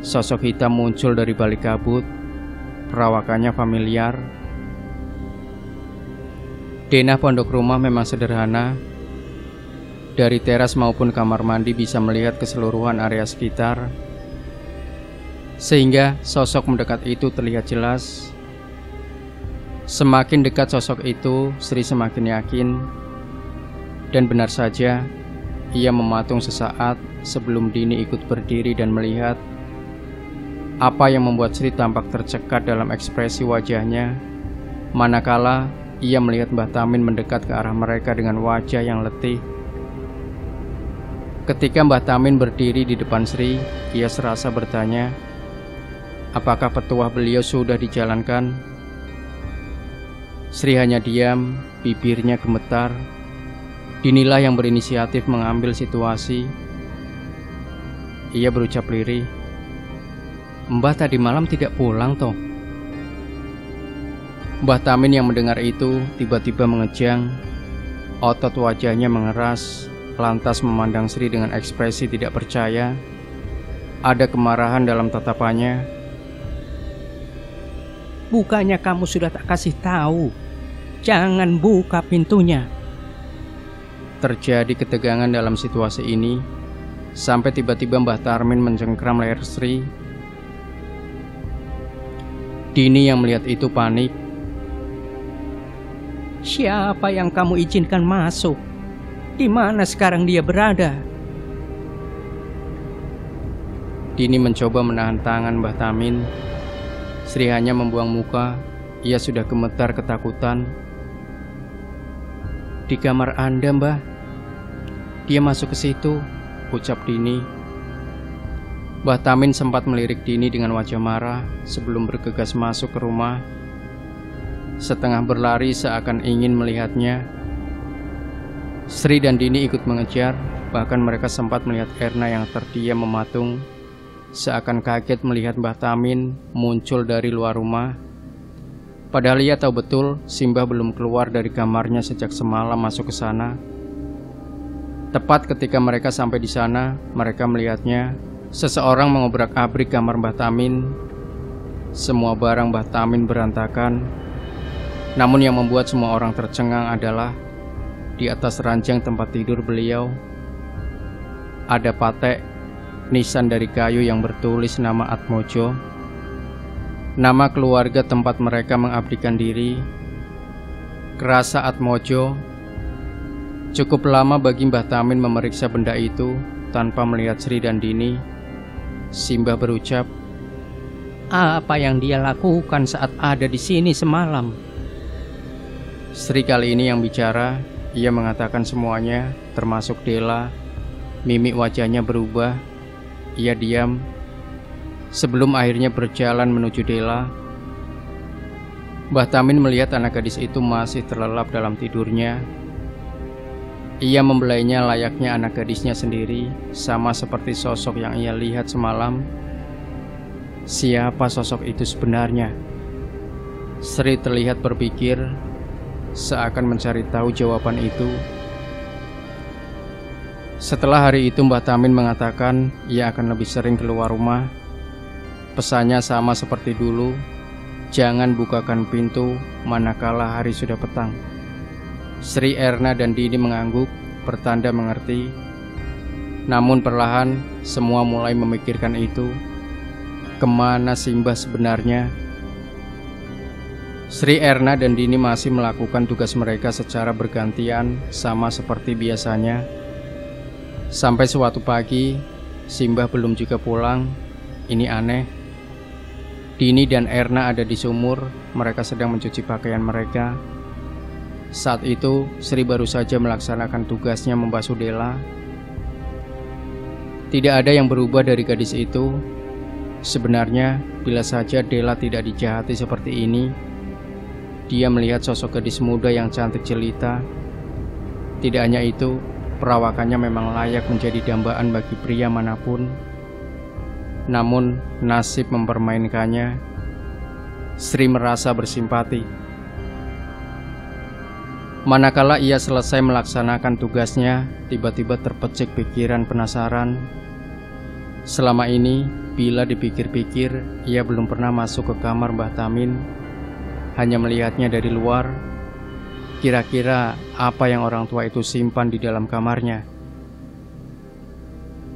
Sosok hitam muncul dari balik kabut. Perawakannya familiar. Denah pondok rumah memang sederhana. Dari teras maupun kamar mandi bisa melihat keseluruhan area sekitar, sehingga sosok mendekat itu terlihat jelas. Semakin dekat sosok itu, Sri semakin yakin. Dan benar saja, ia mematung sesaat sebelum Dini ikut berdiri dan melihat. Apa yang membuat Sri tampak tercekat dalam ekspresi wajahnya, manakala ia melihat Mbah Tamin mendekat ke arah mereka dengan wajah yang letih. Ketika Mbah Tamin berdiri di depan Sri, ia serasa bertanya, apakah petuah beliau sudah dijalankan? Sri hanya diam, bibirnya gemetar. Dinilah yang berinisiatif mengambil situasi. Ia berucap lirih, "Mbah tadi malam tidak pulang toh?" Mbah Tamin yang mendengar itu tiba-tiba mengejang. Otot wajahnya mengeras, lantas memandang Sri dengan ekspresi tidak percaya. Ada kemarahan dalam tatapannya. "Bukannya kamu sudah tak kasih tahu? Jangan buka pintunya." Terjadi ketegangan dalam situasi ini, sampai tiba-tiba Mbah Tamin mencengkram leher Sri. Dini yang melihat itu panik. "Siapa yang kamu izinkan masuk? Di mana sekarang dia berada?" Dini mencoba menahan tangan Mbah Tamin. Sri hanya membuang muka. Ia sudah gemetar ketakutan. "Di kamar Anda, Mbah. Dia masuk ke situ," ucap Dini. Mbah Tamin sempat melirik Dini dengan wajah marah sebelum bergegas masuk ke rumah. Setengah berlari seakan ingin melihatnya. Sri dan Dini ikut mengejar. Bahkan mereka sempat melihat Erna yang terdiam mematung, seakan kaget melihat Mbah Tamin muncul dari luar rumah. Padahal ia tahu betul Simbah belum keluar dari kamarnya sejak semalam masuk ke sana. Tepat ketika mereka sampai di sana, mereka melihatnya. Seseorang mengobrak-abrik kamar Mbah Tamin. Semua barang Mbah Tamin berantakan. Namun yang membuat semua orang tercengang adalah di atas ranjang tempat tidur beliau ada patek nisan dari kayu yang bertulis nama Atmojo, nama keluarga tempat mereka mengabdikan diri. Kerasa Atmojo. Cukup lama bagi Mbah Tamin memeriksa benda itu tanpa melihat Sri dan Dini. Simbah berucap, "Apa yang dia lakukan saat ada di sini semalam?" Sri kali ini yang bicara. Ia mengatakan semuanya, termasuk Dela. Mimik wajahnya berubah. Ia diam sebelum akhirnya berjalan menuju Dela. Mbah Tamin melihat anak gadis itu masih terlelap dalam tidurnya. Ia membelainya layaknya anak gadisnya sendiri, sama seperti sosok yang ia lihat semalam. siapa sosok itu sebenarnya. Sri terlihat berpikir, seakan mencari tahu jawaban itu. Setelah hari itu Mbah Tamin mengatakan ia akan lebih sering keluar rumah. Pesannya sama seperti dulu, jangan bukakan pintu manakala hari sudah petang. Sri, Erna, dan Dini mengangguk, bertanda mengerti. Namun perlahan semua mulai memikirkan itu. Kemana Simbah sebenarnya? Sri, Erna, dan Dini masih melakukan tugas mereka secara bergantian, sama seperti biasanya. Sampai suatu pagi, Simbah belum juga pulang. Ini aneh. Dini dan Erna ada di sumur, mereka sedang mencuci pakaian mereka. Saat itu, Sri baru saja melaksanakan tugasnya membasuh Dela. Tidak ada yang berubah dari gadis itu. Sebenarnya, bila saja Dela tidak dijahati seperti ini, dia melihat sosok gadis muda yang cantik jelita. Tidak hanya itu, perawakannya memang layak menjadi dambaan bagi pria manapun. Namun, nasib mempermainkannya. Sri merasa bersimpati. Manakala ia selesai melaksanakan tugasnya, tiba-tiba terpecik pikiran penasaran. Selama ini, bila dipikir-pikir, ia belum pernah masuk ke kamar Mbah Tamin, hanya melihatnya dari luar. Kira-kira apa yang orang tua itu simpan di dalam kamarnya?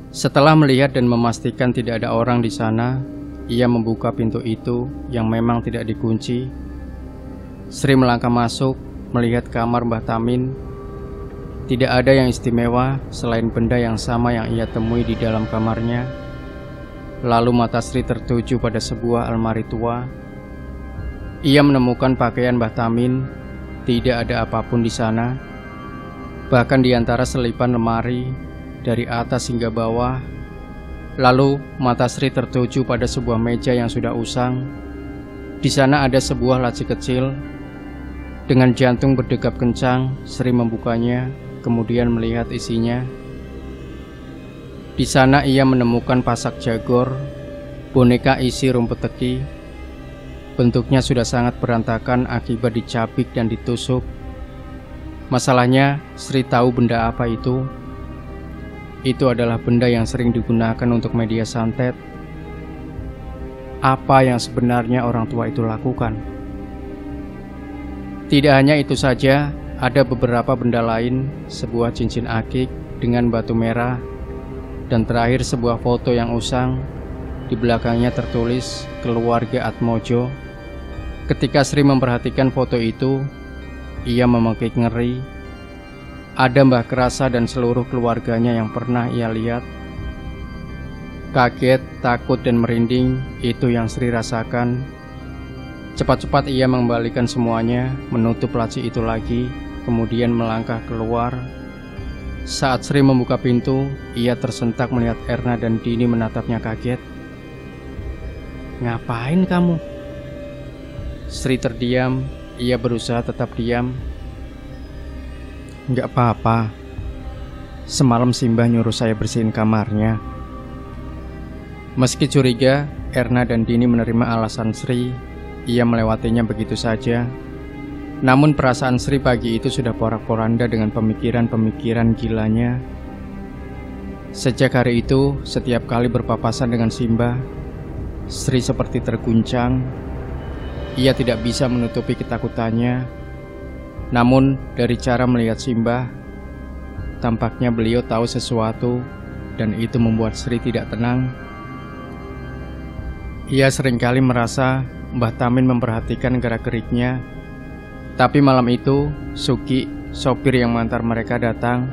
Setelah melihat dan memastikan tidak ada orang di sana, ia membuka pintu itu yang memang tidak dikunci. Sri melangkah masuk, melihat kamar Mbah Tamin. Tidak ada yang istimewa selain benda yang sama yang ia temui di dalam kamarnya. Lalu mata Sri tertuju pada sebuah almari tua. Ia menemukan pakaian Mbah Tamin. Tidak ada apapun di sana. Bahkan di antara selipan lemari, dari atas hingga bawah. Lalu mata Sri tertuju pada sebuah meja yang sudah usang. Di sana ada sebuah laci kecil. Dengan jantung berdegup kencang, Sri membukanya, kemudian melihat isinya. Di sana ia menemukan pasak jagor, boneka isi rumput teki. Bentuknya sudah sangat berantakan akibat dicabik dan ditusuk. Masalahnya, Sri tahu benda apa itu. Itu adalah benda yang sering digunakan untuk media santet. Apa yang sebenarnya orang tua itu lakukan? Tidak hanya itu saja, ada beberapa benda lain, sebuah cincin akik dengan batu merah, dan terakhir sebuah foto yang usang. Di belakangnya tertulis keluarga Atmojo. Ketika Sri memperhatikan foto itu, ia memekik ngeri. Ada Mbah Krasa dan seluruh keluarganya yang pernah ia lihat. Kaget, takut, dan merinding, itu yang Sri rasakan. Cepat-cepat ia mengembalikan semuanya, menutup laci itu lagi, kemudian melangkah keluar. Saat Sri membuka pintu, ia tersentak melihat Erna dan Dini menatapnya kaget. "Ngapain kamu?" Sri terdiam, ia berusaha tetap diam. "Nggak apa-apa. Semalam Simbah nyuruh saya bersihin kamarnya." Meski curiga, Erna dan Dini menerima alasan Sri. Ia melewatinya begitu saja. Namun perasaan Sri pagi itu sudah porak-poranda dengan pemikiran-pemikiran gilanya. Sejak hari itu, setiap kali berpapasan dengan Simbah, Sri seperti terguncang. Ia tidak bisa menutupi ketakutannya. Namun dari cara melihat Simbah, tampaknya beliau tahu sesuatu, dan itu membuat Sri tidak tenang. Ia seringkali merasa Mbah Tamin memperhatikan gerak-geriknya. Tapi malam itu, Suki, sopir yang mengantar mereka datang.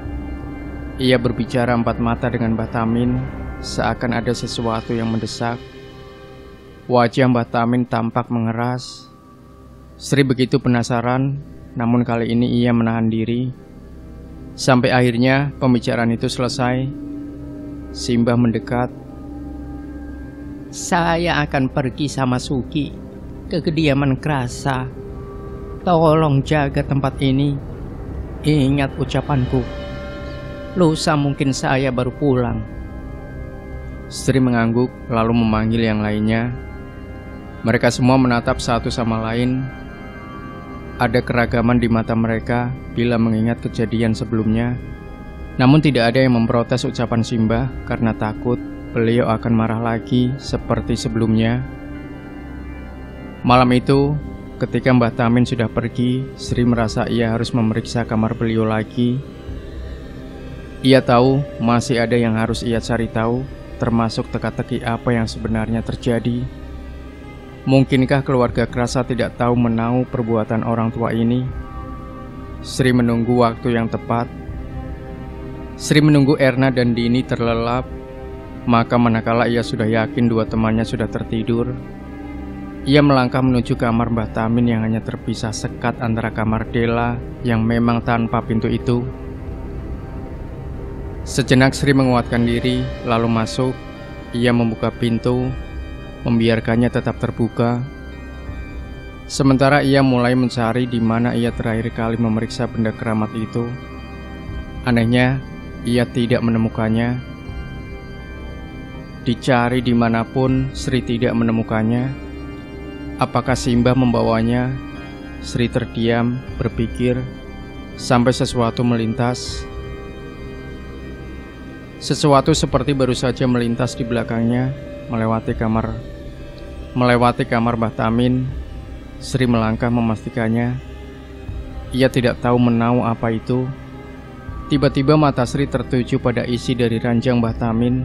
Ia berbicara empat mata dengan Mbah Tamin, seakan ada sesuatu yang mendesak. Wajah Mbah Tamin tampak mengeras. Sri begitu penasaran, namun kali ini ia menahan diri. Sampai akhirnya pembicaraan itu selesai. Simbah mendekat. "Saya akan pergi sama Suki ke kediaman Krasa. Tolong jaga tempat ini. Ingat ucapanku. Lusa mungkin saya baru pulang." Sri mengangguk lalu memanggil yang lainnya. Mereka semua menatap satu sama lain. Ada keragaman di mata mereka bila mengingat kejadian sebelumnya. Namun tidak ada yang memprotes ucapan Simbah karena takut beliau akan marah lagi seperti sebelumnya. Malam itu, ketika Mbah Tamin sudah pergi, Sri merasa ia harus memeriksa kamar beliau lagi. Ia tahu masih ada yang harus ia cari tahu, termasuk teka-teki apa yang sebenarnya terjadi. Mungkinkah keluarga Krasa tidak tahu menahu perbuatan orang tua ini? Sri menunggu waktu yang tepat. Sri menunggu Erna dan Dini terlelap. Maka manakala ia sudah yakin dua temannya sudah tertidur, ia melangkah menuju kamar Mbah Tamin yang hanya terpisah sekat antara kamar Dela yang memang tanpa pintu itu. Sejenak Sri menguatkan diri, lalu masuk. Ia membuka pintu, membiarkannya tetap terbuka. Sementara ia mulai mencari di mana ia terakhir kali memeriksa benda keramat itu. Anehnya, ia tidak menemukannya. Dicari dimanapun, Sri tidak menemukannya. Apakah Simbah membawanya? Sri terdiam, berpikir, sampai sesuatu melintas. Sesuatu seperti baru saja melintas di belakangnya, melewati kamar Mbah Tamin. Sri melangkah memastikannya. Ia tidak tahu menahu apa itu. Tiba-tiba mata Sri tertuju pada isi dari ranjang Mbah Tamin.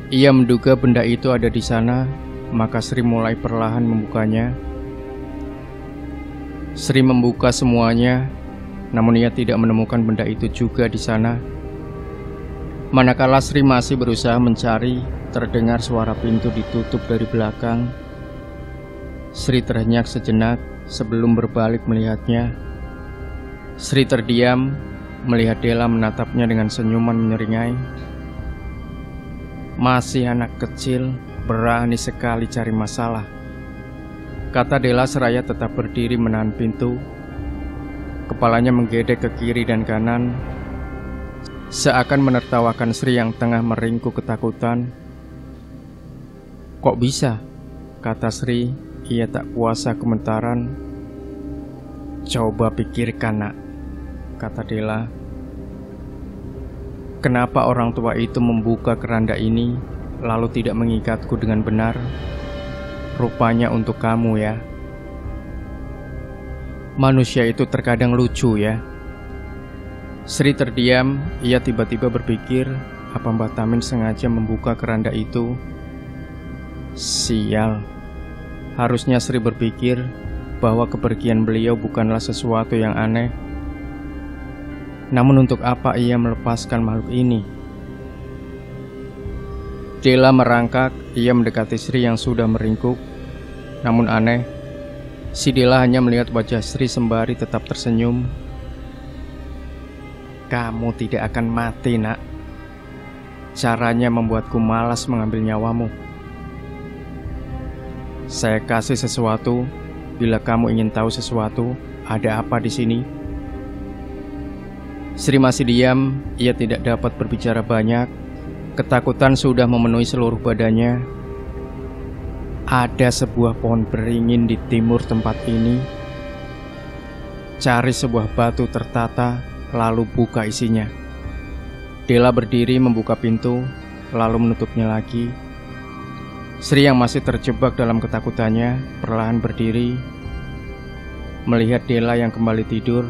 Ia menduga benda itu ada di sana, maka Sri mulai perlahan membukanya. Sri membuka semuanya, namun ia tidak menemukan benda itu juga di sana. Manakala Sri masih berusaha mencari, terdengar suara pintu ditutup dari belakang. Sri terhenyak sejenak sebelum berbalik melihatnya. Sri terdiam, melihat Dela menatapnya dengan senyuman menyeringai. Masih anak kecil, berani sekali cari masalah, kata Dela seraya tetap berdiri menahan pintu. Kepalanya menggedek ke kiri dan kanan, seakan menertawakan Sri yang tengah meringkuk ketakutan. Kok bisa? Kata Sri, ia tak kuasa komentaran. Coba pikirkan nak, kata Dela. Kenapa orang tua itu membuka keranda ini, lalu tidak mengikatku dengan benar? Rupanya untuk kamu ya. Manusia itu terkadang lucu ya. Sri terdiam, ia tiba-tiba berpikir, apa Mbah Tamin sengaja membuka keranda itu? Sial. Harusnya Sri berpikir bahwa kepergian beliau bukanlah sesuatu yang aneh. Namun untuk apa ia melepaskan makhluk ini? Dela merangkak, ia mendekati Sri yang sudah meringkuk. Namun aneh, si Dela hanya melihat wajah Sri sembari tetap tersenyum. Kamu tidak akan mati nak. Caranya membuatku malas mengambil nyawamu. Saya kasih sesuatu. Bila kamu ingin tahu sesuatu, ada apa di sini? Sri masih diam. Ia tidak dapat berbicara banyak. Ketakutan sudah memenuhi seluruh badannya. Ada sebuah pohon beringin di timur tempat ini. Cari sebuah batu tertata, lalu buka isinya. Dela berdiri membuka pintu, lalu menutupnya lagi. Sri yang masih terjebak dalam ketakutannya perlahan berdiri, melihat Dela yang kembali tidur.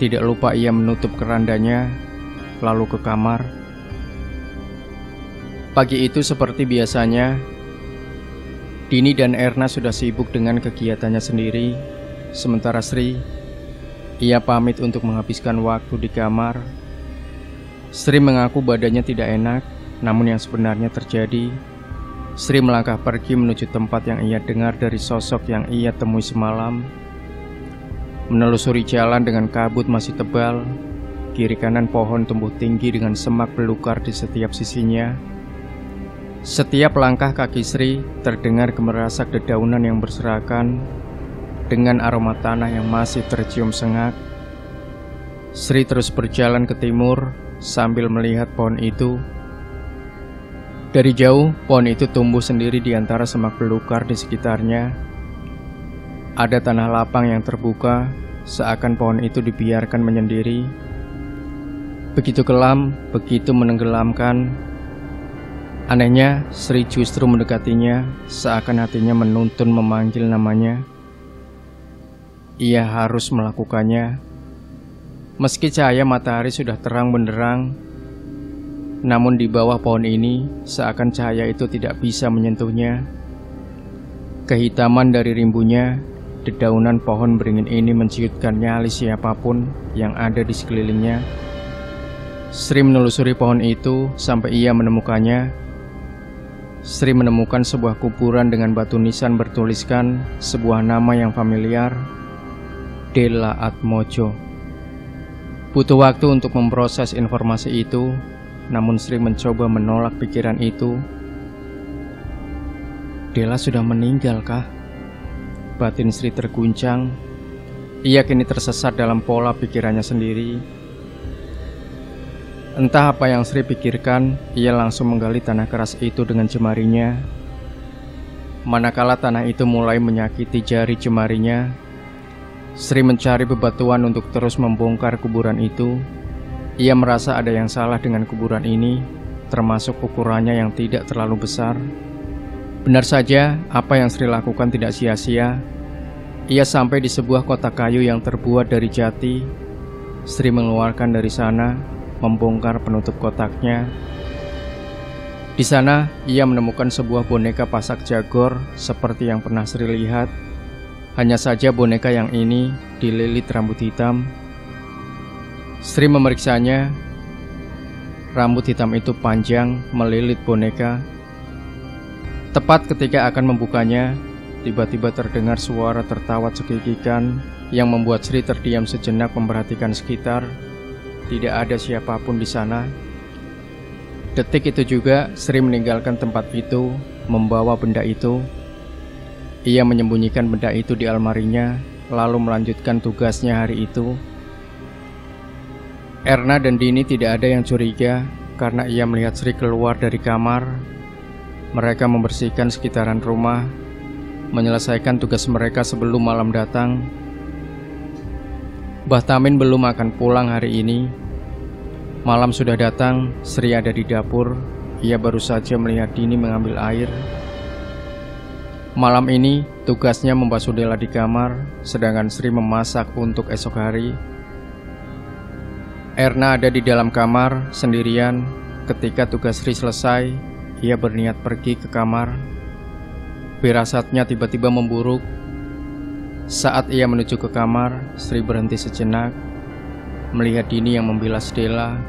Tidak lupa ia menutup kerandanya, lalu ke kamar. Pagi itu seperti biasanya, Dini dan Erna sudah sibuk dengan kegiatannya sendiri. Sementara Sri, ia pamit untuk menghabiskan waktu di kamar. Sri mengaku badannya tidak enak, namun yang sebenarnya terjadi, Sri melangkah pergi menuju tempat yang ia dengar dari sosok yang ia temui semalam. Menelusuri jalan dengan kabut masih tebal, kiri kanan pohon tumbuh tinggi dengan semak belukar di setiap sisinya. Setiap langkah kaki Sri terdengar gemerasak dedaunan yang berserakan dengan aroma tanah yang masih tercium sengat. Sri terus berjalan ke timur sambil melihat pohon itu. Dari jauh, pohon itu tumbuh sendiri di antara semak belukar di sekitarnya. Ada tanah lapang yang terbuka, seakan pohon itu dibiarkan menyendiri. Begitu kelam, begitu menenggelamkan. Anehnya, Sri justru mendekatinya, seakan hatinya menuntun memanggil namanya. Ia harus melakukannya. Meski cahaya matahari sudah terang benderang, namun di bawah pohon ini, seakan cahaya itu tidak bisa menyentuhnya. Kehitaman dari rimbunya, dedaunan pohon beringin ini menciutkan nyali siapapun yang ada di sekelilingnya. Sri menelusuri pohon itu sampai ia menemukannya. Sri menemukan sebuah kuburan dengan batu nisan bertuliskan sebuah nama yang familiar, Dela Atmojo. Butuh waktu untuk memproses informasi itu, namun Sri mencoba menolak pikiran itu. Dela sudah meninggal kah? Batin Sri terguncang. Ia kini tersesat dalam pola pikirannya sendiri. Entah apa yang Sri pikirkan, ia langsung menggali tanah keras itu dengan jemarinya. Manakala tanah itu mulai menyakiti jari jemarinya, Sri mencari bebatuan untuk terus membongkar kuburan itu. Ia merasa ada yang salah dengan kuburan ini, termasuk ukurannya yang tidak terlalu besar. Benar saja, apa yang Sri lakukan tidak sia-sia. Ia sampai di sebuah kotak kayu yang terbuat dari jati. Sri mengeluarkan dari sana, membongkar penutup kotaknya. Di sana, ia menemukan sebuah boneka pasak jagor seperti yang pernah Sri lihat. Hanya saja boneka yang ini dililit rambut hitam. Sri memeriksanya. Rambut hitam itu panjang melilit boneka. Tepat ketika akan membukanya, tiba-tiba terdengar suara tertawa cekikikan yang membuat Sri terdiam sejenak memperhatikan sekitar. Tidak ada siapapun di sana. Detik itu juga Sri meninggalkan tempat itu, membawa benda itu. Ia menyembunyikan benda itu di almarinya, lalu melanjutkan tugasnya hari itu. Erna dan Dini tidak ada yang curiga karena ia melihat Sri keluar dari kamar. Mereka membersihkan sekitaran rumah, menyelesaikan tugas mereka sebelum malam datang. Mbah Tamin belum akan pulang hari ini. Malam sudah datang, Sri ada di dapur. Ia baru saja melihat Dini mengambil air. Malam ini, tugasnya membasuh Dela di kamar, sedangkan Sri memasak untuk esok hari. Erna ada di dalam kamar, sendirian. Ketika tugas Sri selesai, ia berniat pergi ke kamar. Firasatnya tiba-tiba memburuk. Saat ia menuju ke kamar, Sri berhenti sejenak, melihat Dini yang membilas Dela.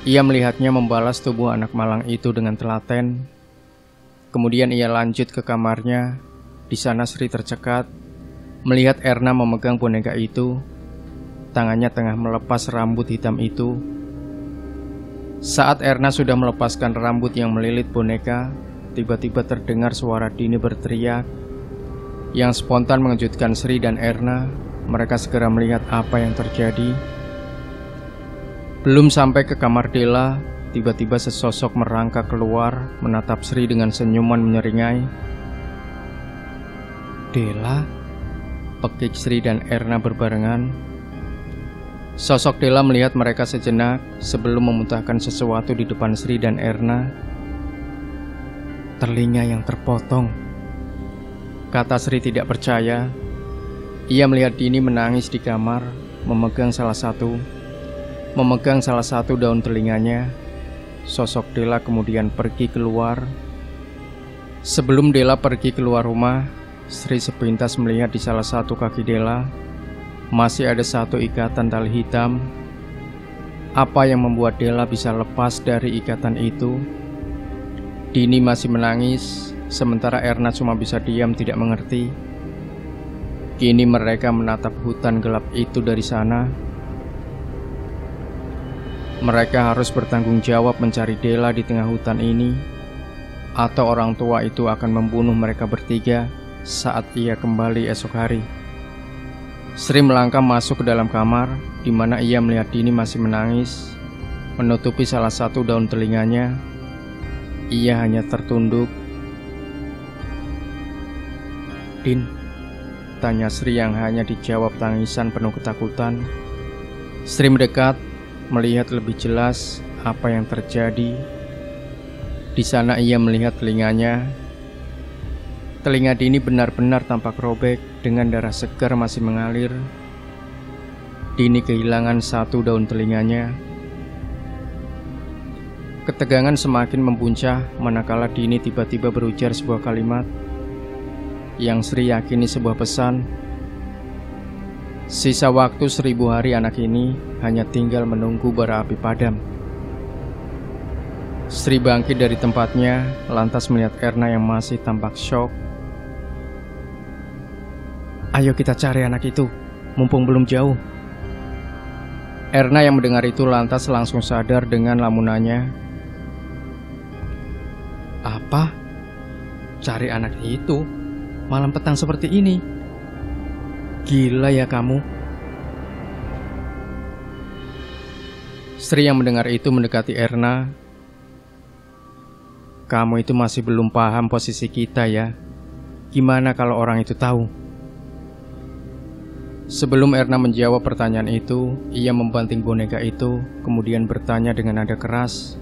Ia melihatnya membalas tubuh anak malang itu dengan telaten. Kemudian ia lanjut ke kamarnya. Di sana Sri tercekat, melihat Erna memegang boneka itu. Tangannya tengah melepas rambut hitam itu. Saat Erna sudah melepaskan rambut yang melilit boneka, tiba-tiba terdengar suara Dini berteriak, yang spontan mengejutkan Sri dan Erna. Mereka segera melihat apa yang terjadi. Belum sampai ke kamar Dela, tiba-tiba sesosok merangkak keluar, menatap Sri dengan senyuman menyeringai. "Dela?" pekik Sri dan Erna berbarengan. Sosok Dela melihat mereka sejenak sebelum memuntahkan sesuatu di depan Sri dan Erna. "Telinga yang terpotong," kata Sri tidak percaya. Ia melihat Dini menangis di kamar, memegang salah satu daun telinganya. Sosok Dela kemudian pergi keluar. Sebelum Dela pergi keluar rumah, Sri sepintas melihat di salah satu kaki Dela masih ada satu ikatan tali hitam. Apa yang membuat Dela bisa lepas dari ikatan itu? Dini masih menangis, sementara Erna cuma bisa diam tidak mengerti. Kini mereka menatap hutan gelap itu dari sana. Mereka harus bertanggung jawab mencari Dela di tengah hutan ini, atau orang tua itu akan membunuh mereka bertiga saat ia kembali esok hari. Sri melangkah masuk ke dalam kamar, di mana ia melihat Dini masih menangis, menutupi salah satu daun telinganya. ia hanya tertunduk. "Din," tanya Sri yang hanya dijawab tangisan penuh ketakutan. Sri mendekat, melihat lebih jelas apa yang terjadi. Di sana ia melihat telinganya. Telinga Dini benar-benar tampak robek dengan darah segar masih mengalir. Dini kehilangan satu daun telinganya. Ketegangan semakin membuncah manakala Dini tiba-tiba berujar sebuah kalimat yang Sri yakini sebuah pesan. Sisa waktu 1000 hari anak ini hanya tinggal menunggu bara api padam. Sri bangkit dari tempatnya, lantas melihat Erna yang masih tampak syok. "Ayo kita cari anak itu, mumpung belum jauh." Erna yang mendengar itu lantas langsung sadar dengan lamunannya. "Apa? Cari anak itu? Malam petang seperti ini? Gila ya kamu." Sri yang mendengar itu mendekati Erna. "Kamu itu masih belum paham posisi kita ya. Gimana kalau orang itu tahu?" Sebelum Erna menjawab pertanyaan itu, ia membanting boneka itu, kemudian bertanya dengan nada keras.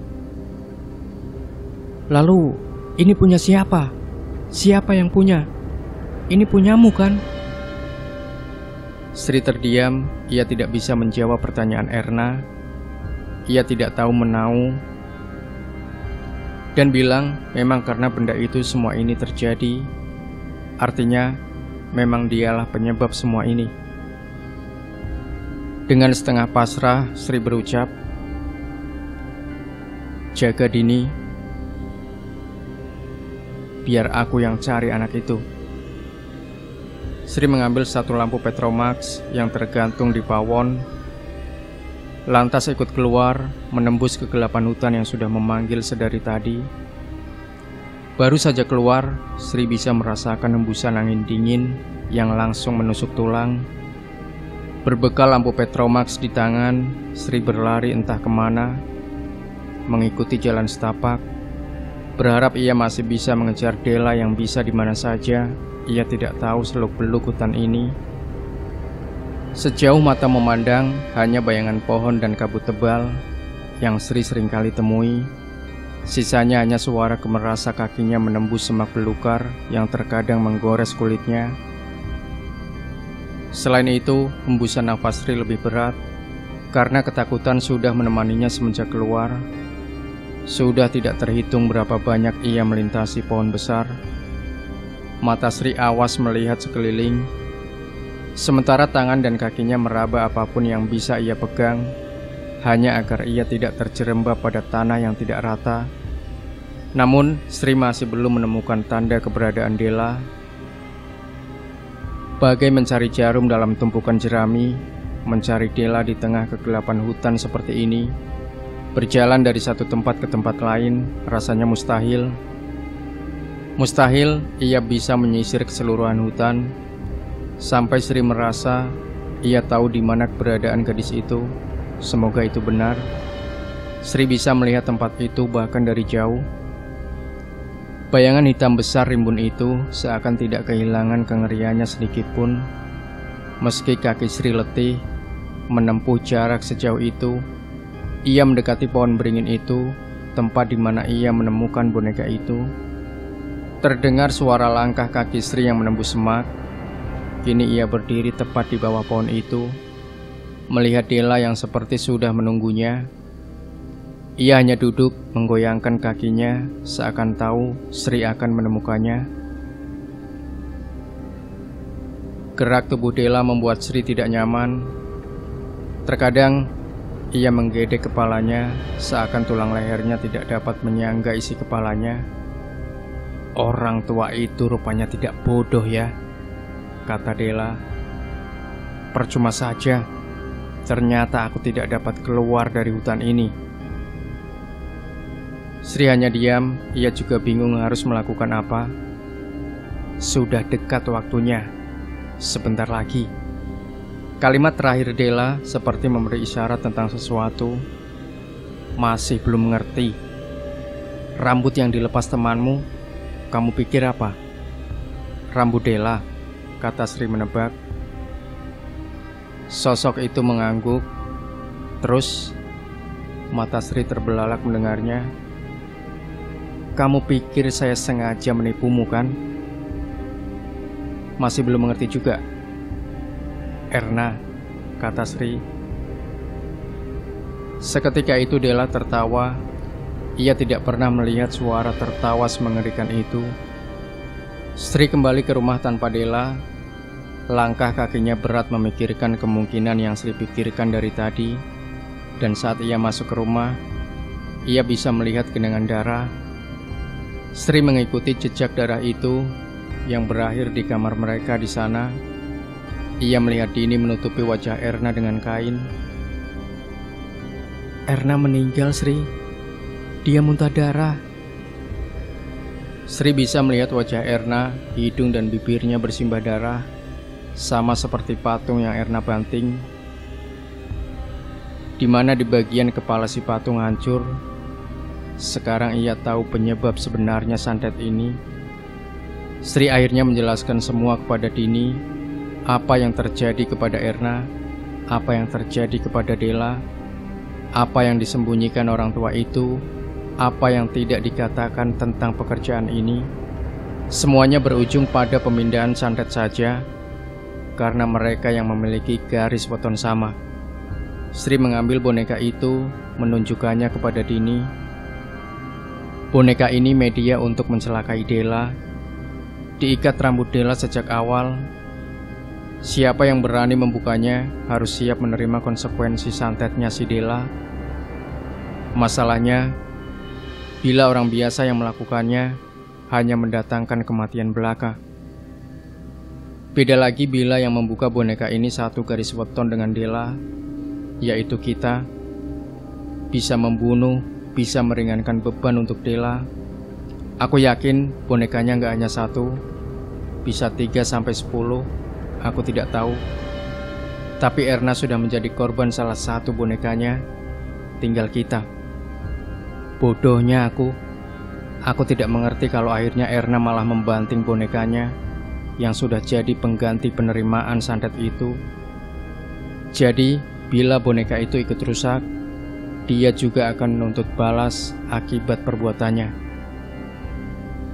"Lalu, ini punya siapa? Siapa yang punya? Ini punyamu kan?" Sri terdiam, ia tidak bisa menjawab pertanyaan Erna. Ia tidak tahu menau dan bilang memang karena benda itu semua ini terjadi. Artinya memang dialah penyebab semua ini. Dengan setengah pasrah, Sri berucap, "Jaga Dini, biar aku yang cari anak itu." Sri mengambil satu lampu Petromax yang tergantung di pawon, lantas ikut keluar, menembus kegelapan hutan yang sudah memanggil sedari tadi. Baru saja keluar, Sri bisa merasakan hembusan angin dingin yang langsung menusuk tulang. Berbekal lampu Petromax di tangan, Sri berlari entah kemana, mengikuti jalan setapak, berharap ia masih bisa mengejar Dela yang bisa di mana saja. Ia tidak tahu seluk-beluk hutan ini. Sejauh mata memandang, hanya bayangan pohon dan kabut tebal yang Sri seringkali temui. Sisanya hanya suara gemerasa kakinya menembus semak belukar yang terkadang menggores kulitnya. Selain itu, hembusan nafas Sri lebih berat karena ketakutan sudah menemaninya semenjak keluar. Sudah tidak terhitung berapa banyak ia melintasi pohon besar. Mata Sri awas melihat sekeliling, sementara tangan dan kakinya meraba apapun yang bisa ia pegang, hanya agar ia tidak terjerembab pada tanah yang tidak rata. Namun, Sri masih belum menemukan tanda keberadaan Dela. Bagai mencari jarum dalam tumpukan jerami, mencari Dela di tengah kegelapan hutan seperti ini, berjalan dari satu tempat ke tempat lain, rasanya mustahil. Mustahil ia bisa menyisir keseluruhan hutan. Sampai Sri merasa ia tahu di mana keberadaan gadis itu. Semoga itu benar. Sri bisa melihat tempat itu bahkan dari jauh. Bayangan hitam besar rimbun itu seakan tidak kehilangan kengeriannya sedikitpun. Meski kaki Sri letih menempuh jarak sejauh itu, ia mendekati pohon beringin itu, tempat di mana ia menemukan boneka itu. Terdengar suara langkah kaki Sri yang menembus semak. Kini ia berdiri tepat di bawah pohon itu, melihat Dela yang seperti sudah menunggunya. Ia hanya duduk menggoyangkan kakinya, seakan tahu Sri akan menemukannya. Gerak tubuh Dela membuat Sri tidak nyaman. Terkadang ia menggedek kepalanya, seakan tulang lehernya tidak dapat menyangga isi kepalanya. "Orang tua itu rupanya tidak bodoh ya," kata Dela. "Percuma saja, ternyata aku tidak dapat keluar dari hutan ini." Sri hanya diam, ia juga bingung harus melakukan apa. Sudah dekat waktunya, sebentar lagi. Kalimat terakhir Dela seperti memberi isyarat tentang sesuatu. Masih belum mengerti. Rambut yang dilepas temanmu, kamu pikir apa? Rambut Dela, kata Sri menebak. Sosok itu mengangguk. Terus mata Sri terbelalak mendengarnya. Kamu pikir saya sengaja menipumu kan? Masih belum mengerti juga? Erna, kata Sri. Seketika itu Dela tertawa. Ia tidak pernah melihat suara tertawa semengerikan itu. Sri kembali ke rumah tanpa Dela. Langkah kakinya berat memikirkan kemungkinan yang Sri pikirkan dari tadi. Dan saat ia masuk ke rumah, ia bisa melihat genangan darah. Sri mengikuti jejak darah itu yang berakhir di kamar mereka di sana. Ia melihat Dini menutupi wajah Erna dengan kain. Erna meninggal, Sri. Dia muntah darah. Sri bisa melihat wajah Erna, hidung dan bibirnya bersimbah darah, sama seperti patung yang Erna banting, di mana di bagian kepala si patung hancur. Sekarang ia tahu penyebab sebenarnya santet ini. Sri akhirnya menjelaskan semua kepada Dini, apa yang terjadi kepada Erna, apa yang terjadi kepada Dela, apa yang disembunyikan orang tua itu, apa yang tidak dikatakan tentang pekerjaan ini. Semuanya berujung pada pemindahan santet saja, karena mereka yang memiliki garis weton sama. Sri mengambil boneka itu, menunjukkannya kepada Dini. Boneka ini media untuk mencelakai Dela. Diikat rambut Dela sejak awal. Siapa yang berani membukanya harus siap menerima konsekuensi santetnya si Dela. Masalahnya, bila orang biasa yang melakukannya hanya mendatangkan kematian belaka. Beda lagi bila yang membuka boneka ini satu garis weton dengan Dela, yaitu kita. Bisa membunuh, bisa meringankan beban untuk Dela. Aku yakin bonekanya nggak hanya satu, bisa 3-10, aku tidak tahu. Tapi Erna sudah menjadi korban salah satu bonekanya, tinggal kita. Bodohnya aku tidak mengerti kalau akhirnya Erna malah membanting bonekanya yang sudah jadi pengganti penerimaan santet itu. Jadi, bila boneka itu ikut rusak, dia juga akan menuntut balas akibat perbuatannya.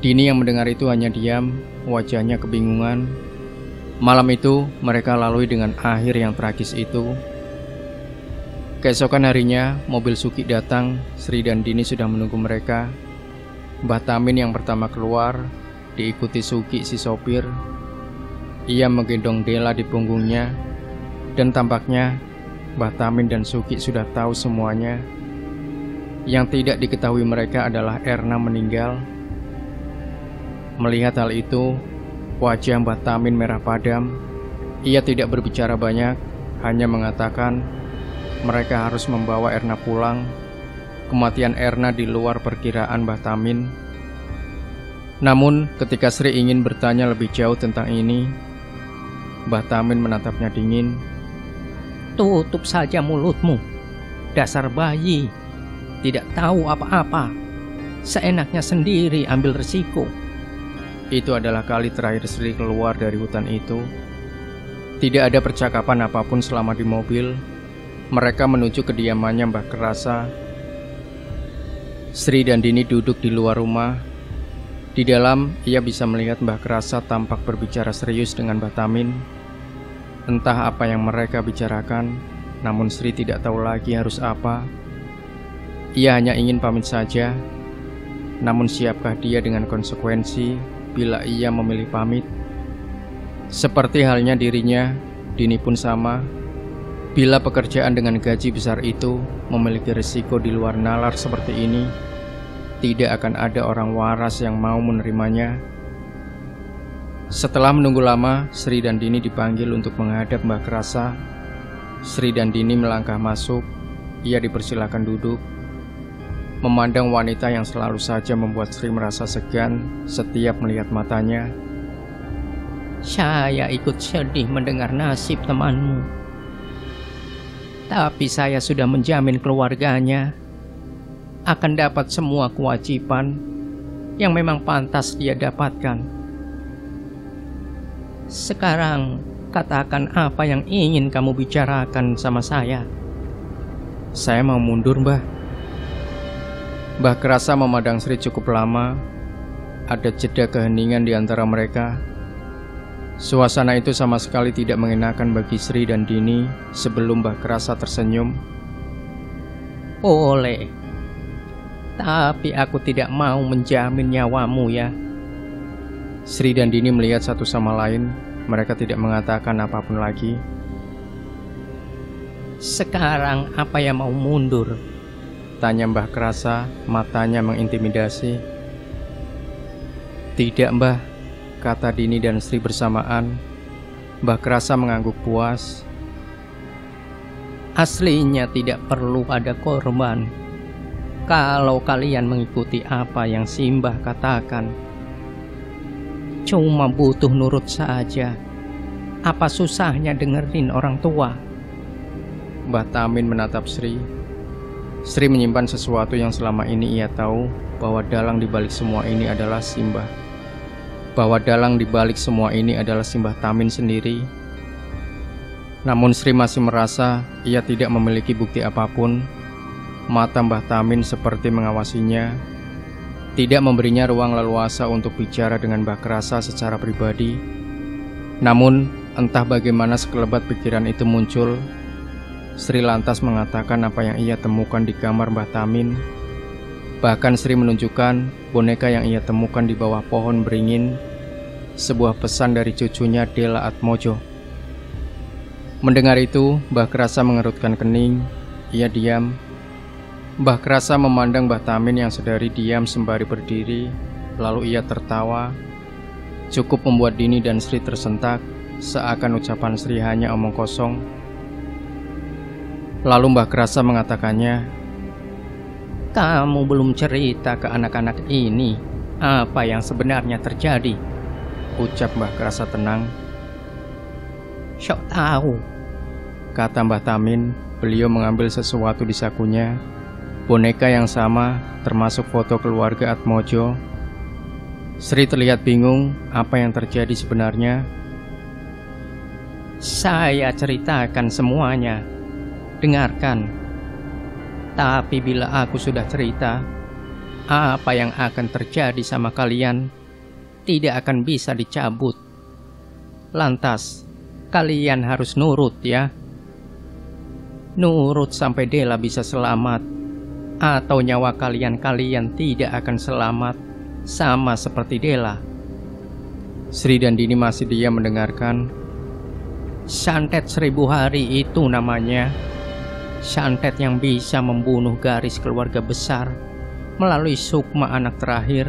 Dini yang mendengar itu hanya diam, wajahnya kebingungan. Malam itu, mereka lalui dengan akhir yang tragis itu. Keesokan harinya, mobil Suki datang. Sri dan Dini sudah menunggu mereka. Mbah Tamin yang pertama keluar, diikuti Suki si sopir. Ia menggendong Dela di punggungnya, dan tampaknya Mbah Tamin dan Suki sudah tahu semuanya. Yang tidak diketahui mereka adalah Erna meninggal. Melihat hal itu, wajah Mbah Tamin merah padam. Ia tidak berbicara banyak, hanya mengatakan mereka harus membawa Erna pulang. Kematian Erna di luar perkiraan Mbah Tamin. Namun ketika Sri ingin bertanya lebih jauh tentang ini, Mbah Tamin menatapnya dingin. Tutup saja mulutmu, dasar bayi. Tidak tahu apa-apa, seenaknya sendiri ambil resiko. Itu adalah kali terakhir Sri keluar dari hutan itu. Tidak ada percakapan apapun selama di mobil. Mereka menuju kediamannya Mbah Kerasa. Sri dan Dini duduk di luar rumah. Di dalam, ia bisa melihat Mbah Kerasa tampak berbicara serius dengan Mbah Tamin. Entah apa yang mereka bicarakan, namun Sri tidak tahu lagi harus apa. Ia hanya ingin pamit saja. Namun siapkah dia dengan konsekuensi bila ia memilih pamit? Seperti halnya dirinya, Dini pun sama. Bila pekerjaan dengan gaji besar itu memiliki risiko di luar nalar seperti ini, tidak akan ada orang waras yang mau menerimanya. Setelah menunggu lama, Sri dan Dini dipanggil untuk menghadap Mbah Kerasa. Sri dan Dini melangkah masuk. Ia dipersilakan duduk. Memandang wanita yang selalu saja membuat Sri merasa segan setiap melihat matanya. Saya ikut sedih mendengar nasib temanmu. Tapi saya sudah menjamin keluarganya. akan dapat semua kewajiban yang memang pantas dia dapatkan. Sekarang katakan apa yang ingin kamu bicarakan sama saya. Saya mau mundur, Mbah. Mbah kerasa memandang Sri cukup lama. Ada jeda keheningan di antara mereka. Suasana itu sama sekali tidak mengenakan bagi Sri dan Dini sebelum Mbah kerasa tersenyum. Boleh, tapi aku tidak mau menjamin nyawamu ya. Sri dan Dini melihat satu sama lain. Mereka tidak mengatakan apapun lagi. Sekarang apa yang mau mundur? Tanya Mbah kerasa, matanya mengintimidasi. Tidak, Mbah, kata Dini dan Sri bersamaan. Mbah kerasa mengangguk puas. Aslinya tidak perlu ada korban kalau kalian mengikuti apa yang Simbah katakan. Cuma butuh nurut saja. Apa susahnya dengerin orang tua? Mbah Tamin menatap Sri. Sri menyimpan sesuatu yang selama ini ia tahu, bahwa dalang dibalik semua ini adalah Simbah. Bahwa dalang dibalik semua ini adalah Simbah Tamin sendiri. Namun Sri masih merasa ia tidak memiliki bukti apapun. Mata Mbah Tamin seperti mengawasinya, tidak memberinya ruang leluasa untuk bicara dengan Mbah Kerasa secara pribadi. Namun entah bagaimana sekelebat pikiran itu muncul, Sri lantas mengatakan apa yang ia temukan di kamar Mbah Tamin. Bahkan Sri menunjukkan boneka yang ia temukan di bawah pohon beringin, sebuah pesan dari cucunya Dela Atmojo. Mendengar itu, Mbah Kerasa mengerutkan kening. Ia diam. Mbah Kerasa memandang Mbah Tamin yang sedari diam sembari berdiri. Lalu ia tertawa. Cukup membuat Dini dan Sri tersentak, seakan ucapan Sri hanya omong kosong. Lalu Mbah Kerasa mengatakannya, "Kamu belum cerita ke anak-anak ini apa yang sebenarnya terjadi," ucap Mbah Kerasa tenang. "Sok tahu," kata Mbah Tamin. Beliau mengambil sesuatu di sakunya, boneka yang sama, termasuk foto keluarga Atmojo. Sri terlihat bingung apa yang terjadi sebenarnya. "Saya ceritakan semuanya. Dengarkan. Tapi bila aku sudah cerita, apa yang akan terjadi sama kalian tidak akan bisa dicabut. Lantas, kalian harus nurut ya. Nurut sampai Dela bisa selamat, atau nyawa kalian tidak akan selamat, sama seperti Dela." Sri dan Dini masih diam mendengarkan. "Santet 1000 hari itu namanya. Santet yang bisa membunuh garis keluarga besar melalui Sukma anak terakhir.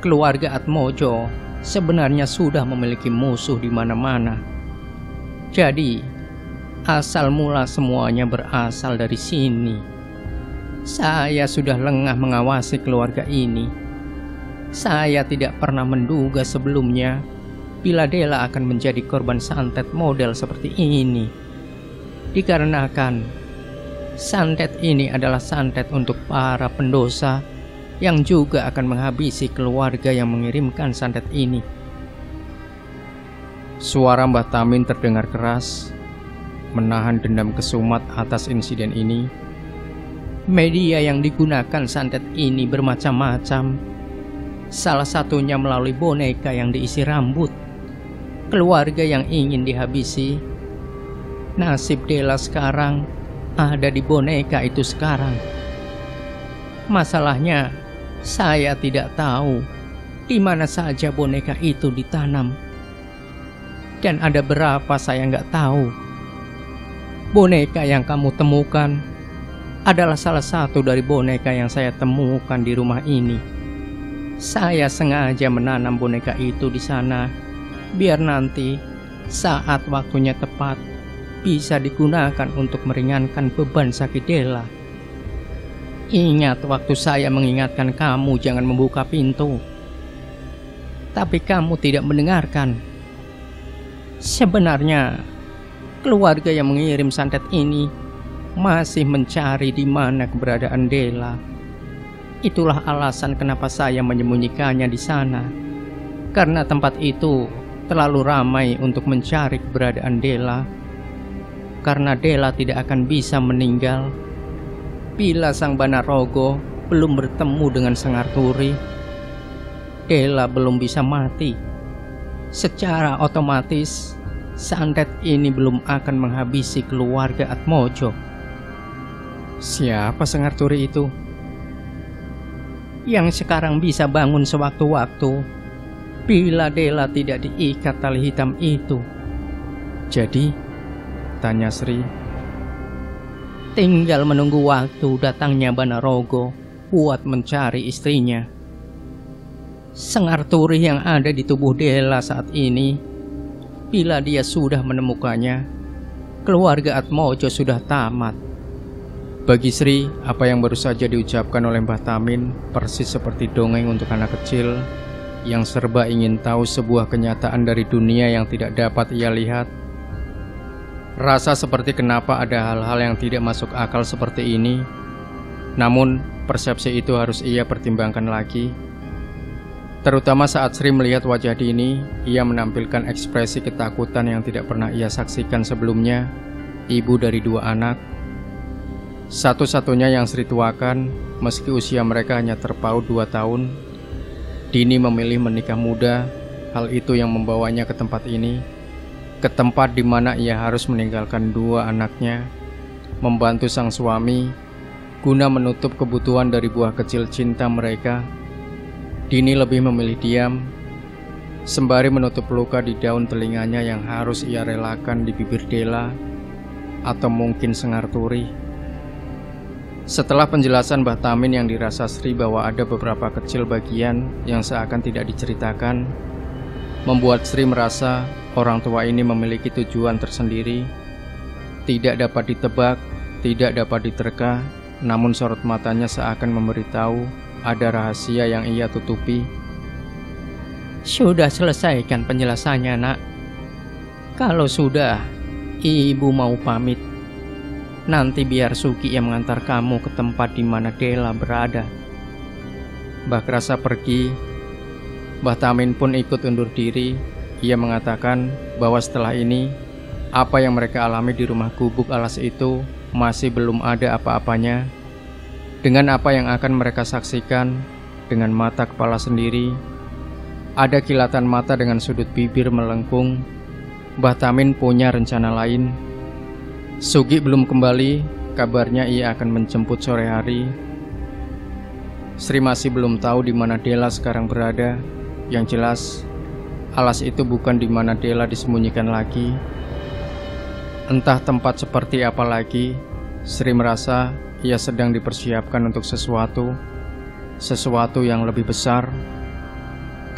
Keluarga Atmojo sebenarnya sudah memiliki musuh di mana-mana. Jadi, asal mula semuanya berasal dari sini. Saya sudah lengah mengawasi keluarga ini. Saya tidak pernah menduga sebelumnya bila Dela akan menjadi korban santet model seperti ini. Dikarenakan santet ini adalah santet untuk para pendosa yang juga akan menghabisi keluarga yang mengirimkan santet ini." Suara Mbah Tamin terdengar keras, menahan dendam kesumat atas insiden ini. Media yang digunakan santet ini bermacam-macam. Salah satunya melalui boneka yang diisi rambut. Keluarga yang ingin dihabisi. Nasib Dela sekarang ada di boneka itu sekarang. Masalahnya, saya tidak tahu di mana saja boneka itu ditanam. Dan ada berapa saya nggak tahu. Boneka yang kamu temukan adalah salah satu dari boneka yang saya temukan di rumah ini. Saya sengaja menanam boneka itu di sana, biar nanti saat waktunya tepat bisa digunakan untuk meringankan beban sakit Dela. Ingat waktu saya mengingatkan kamu jangan membuka pintu, tapi kamu tidak mendengarkan. Sebenarnya keluarga yang mengirim santet ini masih mencari di mana keberadaan Dela. Itulah alasan kenapa saya menyembunyikannya di sana. Karena tempat itu terlalu ramai untuk mencari keberadaan Dela. Karena Dela tidak akan bisa meninggal bila Sang Banarogo belum bertemu dengan Sengarturi. Dela belum bisa mati. Secara otomatis santet ini belum akan menghabisi keluarga Atmojo. Siapa Sengarturi itu? Yang sekarang bisa bangun sewaktu-waktu bila Dela tidak diikat tali hitam itu. Jadi, tanya Sri. Tinggal menunggu waktu datangnya Banarogo buat mencari istrinya. Sengarturi yang ada di tubuh Dela saat ini, bila dia sudah menemukannya, keluarga Atmojo sudah tamat. Bagi Sri, apa yang baru saja diucapkan oleh Mbah Tamin persis seperti dongeng untuk anak kecil yang serba ingin tahu sebuah kenyataan dari dunia yang tidak dapat ia lihat. Rasa seperti kenapa ada hal-hal yang tidak masuk akal seperti ini, namun persepsi itu harus ia pertimbangkan lagi. Terutama saat Sri melihat wajah Dini, ia menampilkan ekspresi ketakutan yang tidak pernah ia saksikan sebelumnya. Ibu dari 2 anak, satu-satunya yang Sri tuakan, meski usia mereka hanya terpaut 2 tahun. Dini memilih menikah muda. Hal itu yang membawanya ke tempat ini, ke tempat di mana ia harus meninggalkan 2 anaknya, membantu sang suami guna menutup kebutuhan dari buah kecil cinta mereka. Dini lebih memilih diam, sembari menutup luka di daun telinganya yang harus ia relakan di bibir Dela atau mungkin Sengarturi. Setelah penjelasan Mbah Tamin yang dirasa Sri bahwa ada beberapa kecil bagian yang seakan tidak diceritakan, membuat Sri merasa orang tua ini memiliki tujuan tersendiri, tidak dapat ditebak, tidak dapat diterka, namun sorot matanya seakan memberitahu ada rahasia yang ia tutupi. Sudah selesaikan penjelasannya, Nak. Kalau sudah, Ibu mau pamit. Nanti biar Suki yang mengantar kamu ke tempat di mana Dela berada. Mbah Krasa pergi. Mbah Tamin pun ikut undur diri. Ia mengatakan bahwa setelah ini, apa yang mereka alami di rumah gubuk alas itu masih belum ada apa-apanya. Dengan apa yang akan mereka saksikan dengan mata kepala sendiri, ada kilatan mata dengan sudut bibir melengkung. Mbah Tamin punya rencana lain. Sugi belum kembali, kabarnya ia akan menjemput sore hari. Sri masih belum tahu di mana Dela sekarang berada. Yang jelas, alas itu bukan di mana Dela disembunyikan lagi. Entah tempat seperti apa lagi. Sri merasa ia sedang dipersiapkan untuk sesuatu yang lebih besar.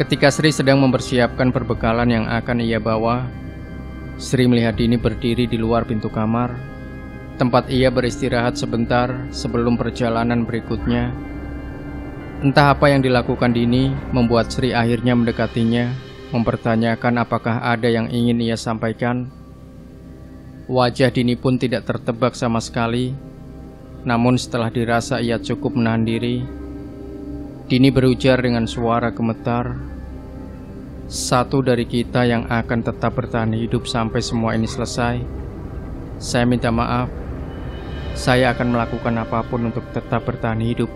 Ketika Sri sedang mempersiapkan perbekalan yang akan ia bawa, Sri melihat Dini berdiri di luar pintu kamar, tempat ia beristirahat sebentar sebelum perjalanan berikutnya. Entah apa yang dilakukan Dini membuat Sri akhirnya mendekatinya, mempertanyakan apakah ada yang ingin ia sampaikan. Wajah Dini pun tidak tertebak sama sekali. Namun setelah dirasa ia cukup menahan diri, Dini berujar dengan suara gemetar, "Satu dari kita yang akan tetap bertahan hidup sampai semua ini selesai. Saya minta maaf. Saya akan melakukan apapun untuk tetap bertahan hidup."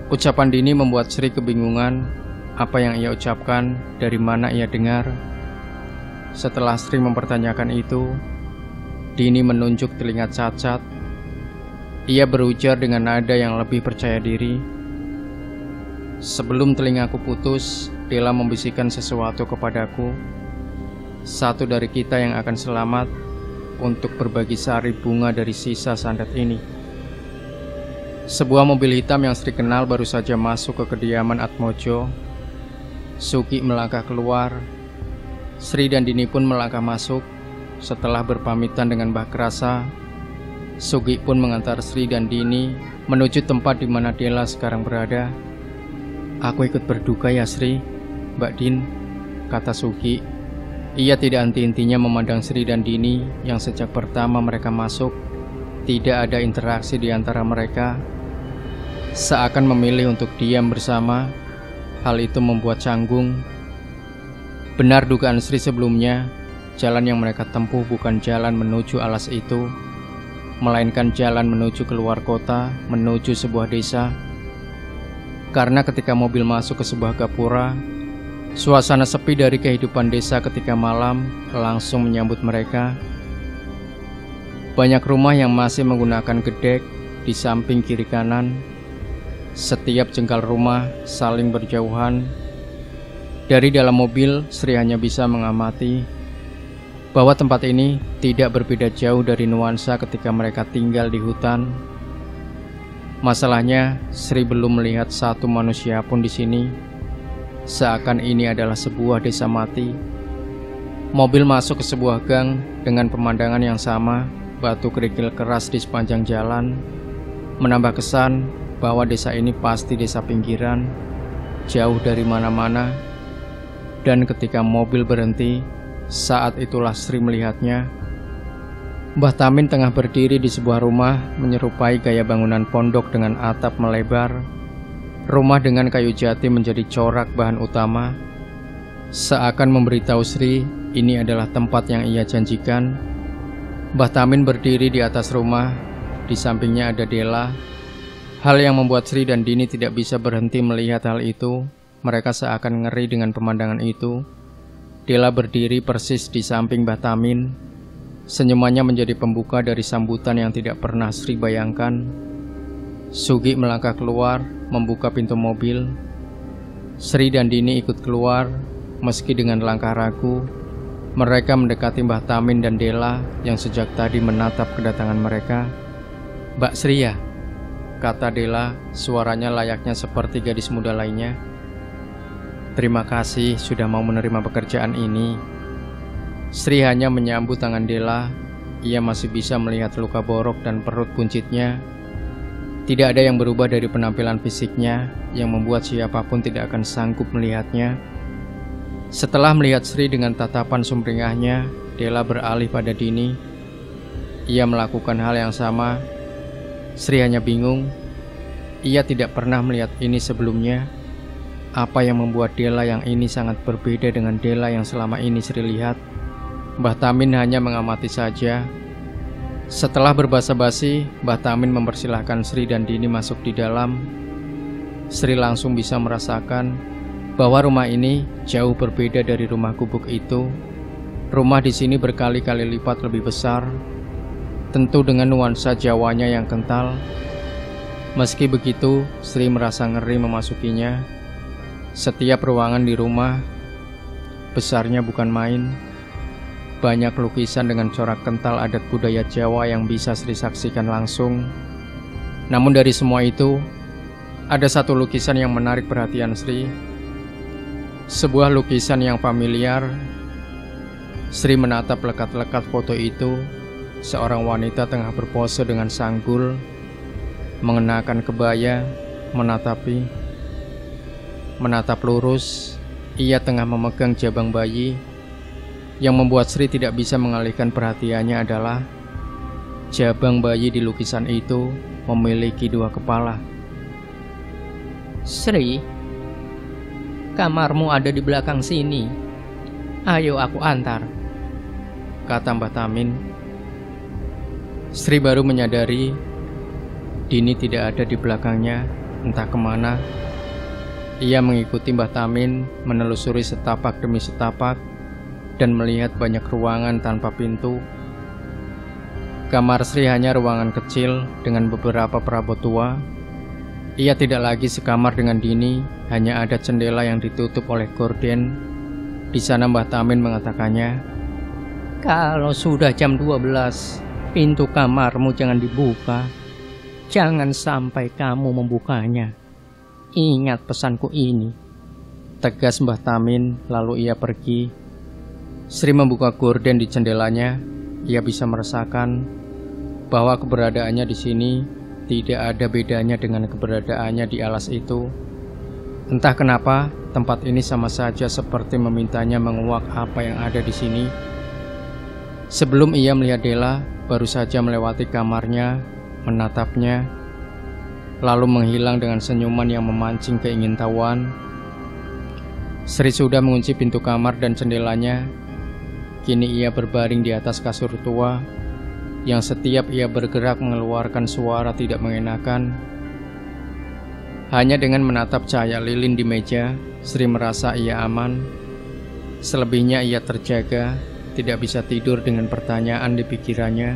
Ucapan Dini membuat Sri kebingungan. Apa yang ia ucapkan, dari mana ia dengar. Setelah Sri mempertanyakan itu, Dini menunjuk telinga cacat. Ia berujar dengan nada yang lebih percaya diri, "Sebelum telingaku putus, Dela membisikkan sesuatu kepadaku. Satu dari kita yang akan selamat untuk berbagi sari bunga dari sisa santet ini." Sebuah mobil hitam yang Sri kenal baru saja masuk ke kediaman Atmojo. Suki melangkah keluar. Sri dan Dini pun melangkah masuk. Setelah berpamitan dengan Mbah Krasa, Sugi pun mengantar Sri dan Dini menuju tempat di mana Dela sekarang berada. "Aku ikut berduka ya Sri, Mbak Din," kata Sugi. Ia tidak henti-hentinya memandang Sri dan Dini yang sejak pertama mereka masuk tidak ada interaksi di antara mereka, seakan memilih untuk diam bersama. Hal itu membuat canggung. Benar dugaan Sri sebelumnya, jalan yang mereka tempuh bukan jalan menuju alas itu, melainkan jalan menuju keluar kota, menuju sebuah desa. Karena ketika mobil masuk ke sebuah gapura, suasana sepi dari kehidupan desa ketika malam langsung menyambut mereka. Banyak rumah yang masih menggunakan gedek di samping kiri kanan. Setiap jengkal rumah saling berjauhan. Dari dalam mobil, Sri hanya bisa mengamati bahwa tempat ini tidak berbeda jauh dari nuansa ketika mereka tinggal di hutan. Masalahnya, Sri belum melihat satu manusia pun di sini. Seakan ini adalah sebuah desa mati. Mobil masuk ke sebuah gang dengan pemandangan yang sama, batu kerikil keras di sepanjang jalan, menambah kesan bahwa desa ini pasti desa pinggiran, jauh dari mana-mana. Dan ketika mobil berhenti, saat itulah Sri melihatnya. Mbah Tamin tengah berdiri di sebuah rumah menyerupai gaya bangunan pondok dengan atap melebar. Rumah dengan kayu jati menjadi corak bahan utama, seakan memberitahu Sri ini adalah tempat yang ia janjikan. Mbah Tamin berdiri di atas rumah, di sampingnya ada Dela. Hal yang membuat Sri dan Dini tidak bisa berhenti melihat hal itu. Mereka seakan ngeri dengan pemandangan itu. Dela berdiri persis di samping Mbah Tamin. Senyumannya menjadi pembuka dari sambutan yang tidak pernah Sri bayangkan. Sugi melangkah keluar, membuka pintu mobil. Sri dan Dini ikut keluar, meski dengan langkah ragu. Mereka mendekati Mbah Tamin dan Dela yang sejak tadi menatap kedatangan mereka. "Mbak Sri ya?" kata Dela, suaranya layaknya seperti gadis muda lainnya. "Terima kasih sudah mau menerima pekerjaan ini." Sri hanya menyambut tangan Dela. Ia masih bisa melihat luka borok dan perut buncitnya. Tidak ada yang berubah dari penampilan fisiknya yang membuat siapapun tidak akan sanggup melihatnya. Setelah melihat Sri dengan tatapan sumringahnya, Dela beralih pada Dini. Ia melakukan hal yang sama. Sri hanya bingung. Ia tidak pernah melihat ini sebelumnya. Apa yang membuat Dela yang ini sangat berbeda dengan Dela yang selama ini Sri lihat? Mbah Tamin hanya mengamati saja. Setelah berbasa-basi, Mbah Tamin mempersilahkan Sri dan Dini masuk di dalam. Sri langsung bisa merasakan bahwa rumah ini jauh berbeda dari rumah gubuk itu. Rumah di sini berkali-kali lipat lebih besar, tentu dengan nuansa Jawanya yang kental. Meski begitu, Sri merasa ngeri memasukinya. Setiap ruangan di rumah besarnya bukan main. Banyak lukisan dengan corak kental adat budaya Jawa yang bisa Sri saksikan langsung. Namun dari semua itu, ada satu lukisan yang menarik perhatian Sri. Sebuah lukisan yang familiar. Sri menatap lekat-lekat foto itu. Seorang wanita tengah berpose dengan sanggul, mengenakan kebaya, menatap lurus. Ia tengah memegang jabang bayi. Yang membuat Sri tidak bisa mengalihkan perhatiannya adalah jabang bayi di lukisan itu memiliki 2 kepala. "Sri, kamarmu ada di belakang sini. Ayo aku antar," kata Mbah Tamin. Sri baru menyadari Dini tidak ada di belakangnya, entah kemana. Ia mengikuti Mbah Tamin, menelusuri setapak demi setapak, dan melihat banyak ruangan tanpa pintu. Kamar Sri hanya ruangan kecil dengan beberapa perabot tua. Ia tidak lagi sekamar dengan Dini, hanya ada jendela yang ditutup oleh gorden. Di sana Mbah Tamin mengatakannya, "Kalau sudah jam 12, pintu kamarmu jangan dibuka. Jangan sampai kamu membukanya. Ingat pesanku ini," tegas Mbah Tamin, lalu ia pergi. Sri membuka gorden di jendelanya. Ia bisa merasakan bahwa keberadaannya di sini tidak ada bedanya dengan keberadaannya di alas itu. Entah kenapa, tempat ini sama saja seperti memintanya menguak apa yang ada di sini. Sebelum ia melihat Dela, baru saja melewati kamarnya, menatapnya, lalu menghilang dengan senyuman yang memancing keingintahuan. Sri sudah mengunci pintu kamar dan jendelanya. Kini ia berbaring di atas kasur tua, yang setiap ia bergerak mengeluarkan suara tidak mengenakan. Hanya dengan menatap cahaya lilin di meja, Sri merasa ia aman. Selebihnya ia terjaga, tidak bisa tidur dengan pertanyaan di pikirannya.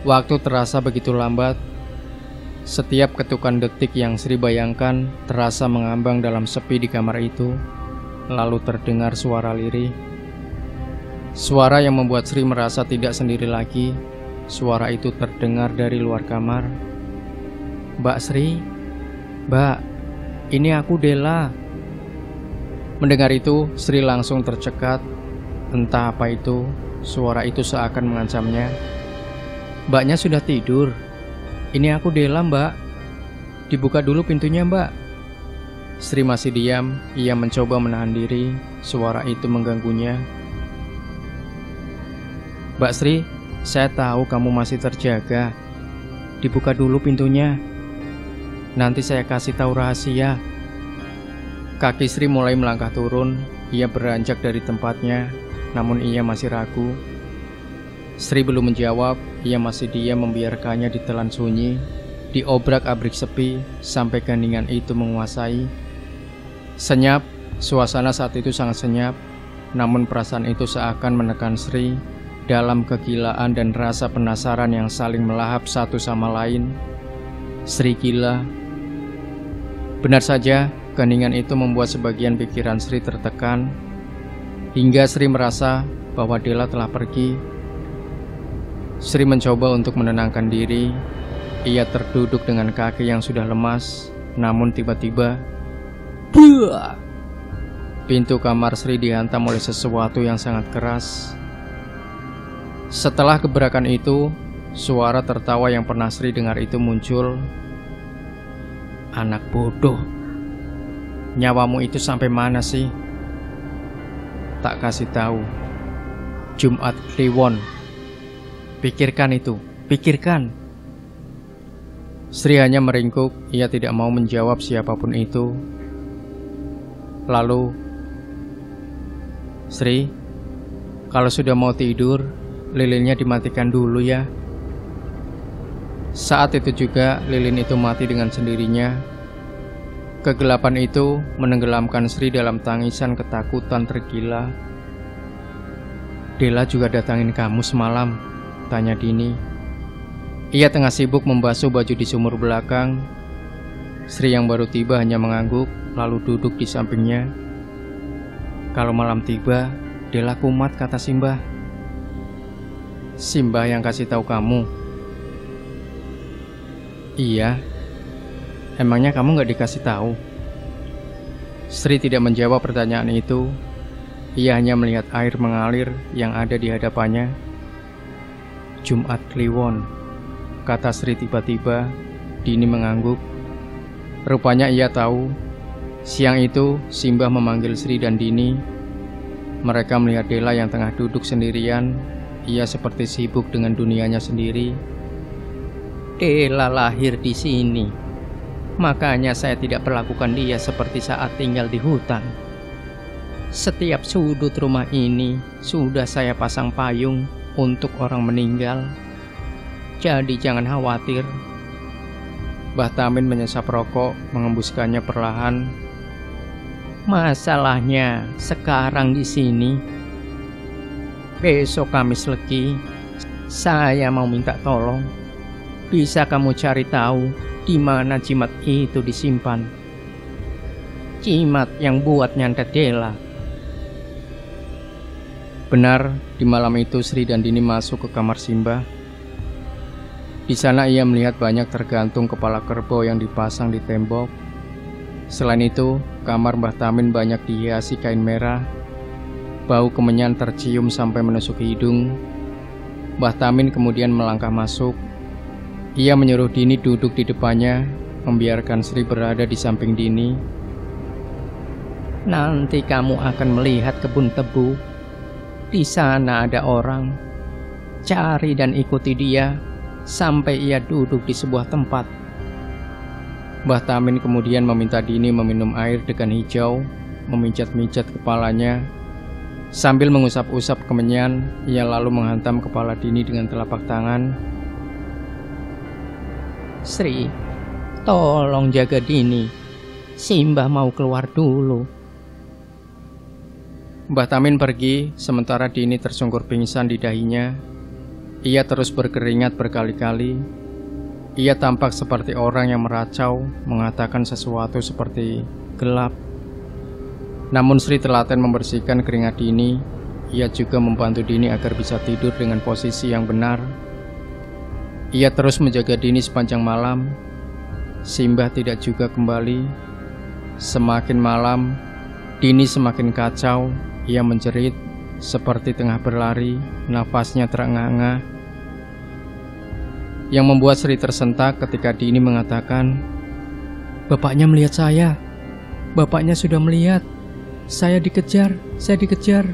Waktu terasa begitu lambat. Setiap ketukan detik yang Sri bayangkan terasa mengambang dalam sepi di kamar itu. Lalu terdengar suara lirih. Suara yang membuat Sri merasa tidak sendiri lagi. Suara itu terdengar dari luar kamar. "Mbak Sri, Mbak, ini aku Dela." Mendengar itu, Sri langsung tercekat. Entah apa itu, suara itu seakan mengancamnya. "Mbaknya sudah tidur. Ini aku Dela, Mbak. Dibuka dulu pintunya, Mbak." Sri masih diam. Ia mencoba menahan diri. Suara itu mengganggunya. "Mbak Sri, saya tahu kamu masih terjaga. Dibuka dulu pintunya. Nanti saya kasih tahu rahasia." Kaki Sri mulai melangkah turun. Ia beranjak dari tempatnya, namun ia masih ragu. Sri belum menjawab. Ia masih diam membiarkannya ditelan sunyi, diobrak-abrik sepi, sampai keheningan itu menguasai. Senyap, suasana saat itu sangat senyap. Namun perasaan itu seakan menekan Sri dalam kegilaan dan rasa penasaran yang saling melahap satu sama lain. Sri gila. Benar saja, keheningan itu membuat sebagian pikiran Sri tertekan, hingga Sri merasa bahwa Dela telah pergi. Sri mencoba untuk menenangkan diri. Ia terduduk dengan kaki yang sudah lemas. Namun tiba-tiba, buah! Pintu kamar Sri dihantam oleh sesuatu yang sangat keras. Setelah gebrakan itu, suara tertawa yang pernah Sri dengar itu muncul. "Anak bodoh, nyawamu itu sampai mana sih? Tak kasih tahu. Jumat Kliwon. Pikirkan itu, pikirkan." Sri hanya meringkuk. Ia tidak mau menjawab siapapun itu. Lalu, "Sri, kalau sudah mau tidur, lilinnya dimatikan dulu ya." Saat itu juga lilin itu mati dengan sendirinya. Kegelapan itu menenggelamkan Sri dalam tangisan ketakutan tergila. "Dela juga datangin kamu semalam?" tanya Dini. Ia tengah sibuk membasuh baju di sumur belakang. Sri yang baru tiba hanya mengangguk, lalu duduk di sampingnya. "Kalau malam tiba, Dela kumat," kata Simbah. "Simbah yang kasih tahu kamu?" "Iya. Emangnya kamu gak dikasih tahu?" Sri tidak menjawab pertanyaan itu. Ia hanya melihat air mengalir yang ada di hadapannya. "Jumat Kliwon," kata Sri tiba-tiba. Dini mengangguk. Rupanya ia tahu. Siang itu Simbah memanggil Sri dan Dini. Mereka melihat Dela yang tengah duduk sendirian. Ia seperti sibuk dengan dunianya sendiri. "Dela lahir di sini. Makanya saya tidak perlakukan dia seperti saat tinggal di hutan. Setiap sudut rumah ini sudah saya pasang payung untuk orang meninggal. Jadi jangan khawatir." Mbah Tamin menyesap rokok, mengembuskannya perlahan. "Masalahnya sekarang di sini. Besok Kamis Legi, saya mau minta tolong. Bisa kamu cari tahu di mana jimat itu disimpan? Jimat yang buat nyantet Dela." Benar, di malam itu Sri dan Dini masuk ke kamar Simbah. Di sana ia melihat banyak tergantung kepala kerbau yang dipasang di tembok. Selain itu, kamar Mbah Tamin banyak dihiasi kain merah. Bau kemenyan tercium sampai menusuk hidung. Mbah Tamin kemudian melangkah masuk. Ia menyuruh Dini duduk di depannya, membiarkan Sri berada di samping Dini. "Nanti kamu akan melihat kebun tebu. Di sana ada orang. Cari dan ikuti dia sampai ia duduk di sebuah tempat. Mbah Tamin kemudian meminta Dini meminum air degan hijau, memijat-mijat kepalanya. Sambil mengusap-usap kemenyan, ia lalu menghantam kepala Dini dengan telapak tangan. Sri, tolong jaga Dini. Simbah mau keluar dulu. Mbah Tamin pergi, sementara Dini tersungkur pingsan di dahinya. Ia terus berkeringat berkali-kali. Ia tampak seperti orang yang meracau, mengatakan sesuatu seperti gelap. Namun Sri telaten membersihkan keringat Dini. Ia juga membantu Dini agar bisa tidur dengan posisi yang benar. Ia terus menjaga Dini sepanjang malam. Simbah tidak juga kembali. Semakin malam, Dini semakin kacau. Ia menjerit seperti tengah berlari, nafasnya terengah-engah. Yang membuat Sri tersentak ketika Dini mengatakan, "Bapaknya melihat saya. Bapaknya sudah melihat. Saya dikejar, saya dikejar."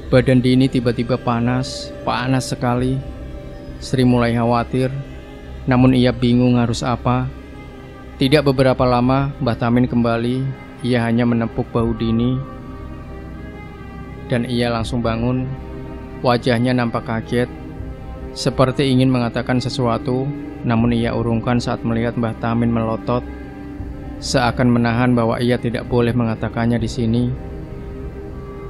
Badan Dini tiba-tiba panas sekali. Sri mulai khawatir, namun ia bingung harus apa. Tidak beberapa lama, Mbah Tamin kembali. Ia hanya menepuk bahu Dini, dan ia langsung bangun. Wajahnya nampak kaget, seperti ingin mengatakan sesuatu, namun ia urungkan saat melihat Mbah Tamin melotot, seakan menahan bahwa ia tidak boleh mengatakannya di sini.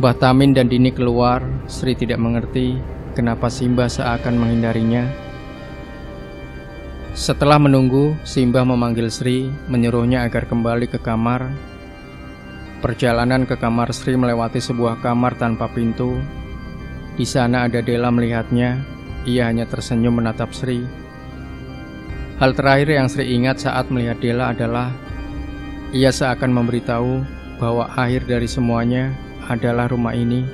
Mbah Tamin dan Dini keluar. Sri tidak mengerti kenapa Simbah seakan menghindarinya. Setelah menunggu, Simbah memanggil Sri, menyuruhnya agar kembali ke kamar. Perjalanan ke kamar Sri melewati sebuah kamar tanpa pintu. Di sana ada Dela melihatnya. Ia hanya tersenyum menatap Sri. Hal terakhir yang Sri ingat saat melihat Dela adalah ia seakan memberitahu bahwa akhir dari semuanya adalah rumah ini,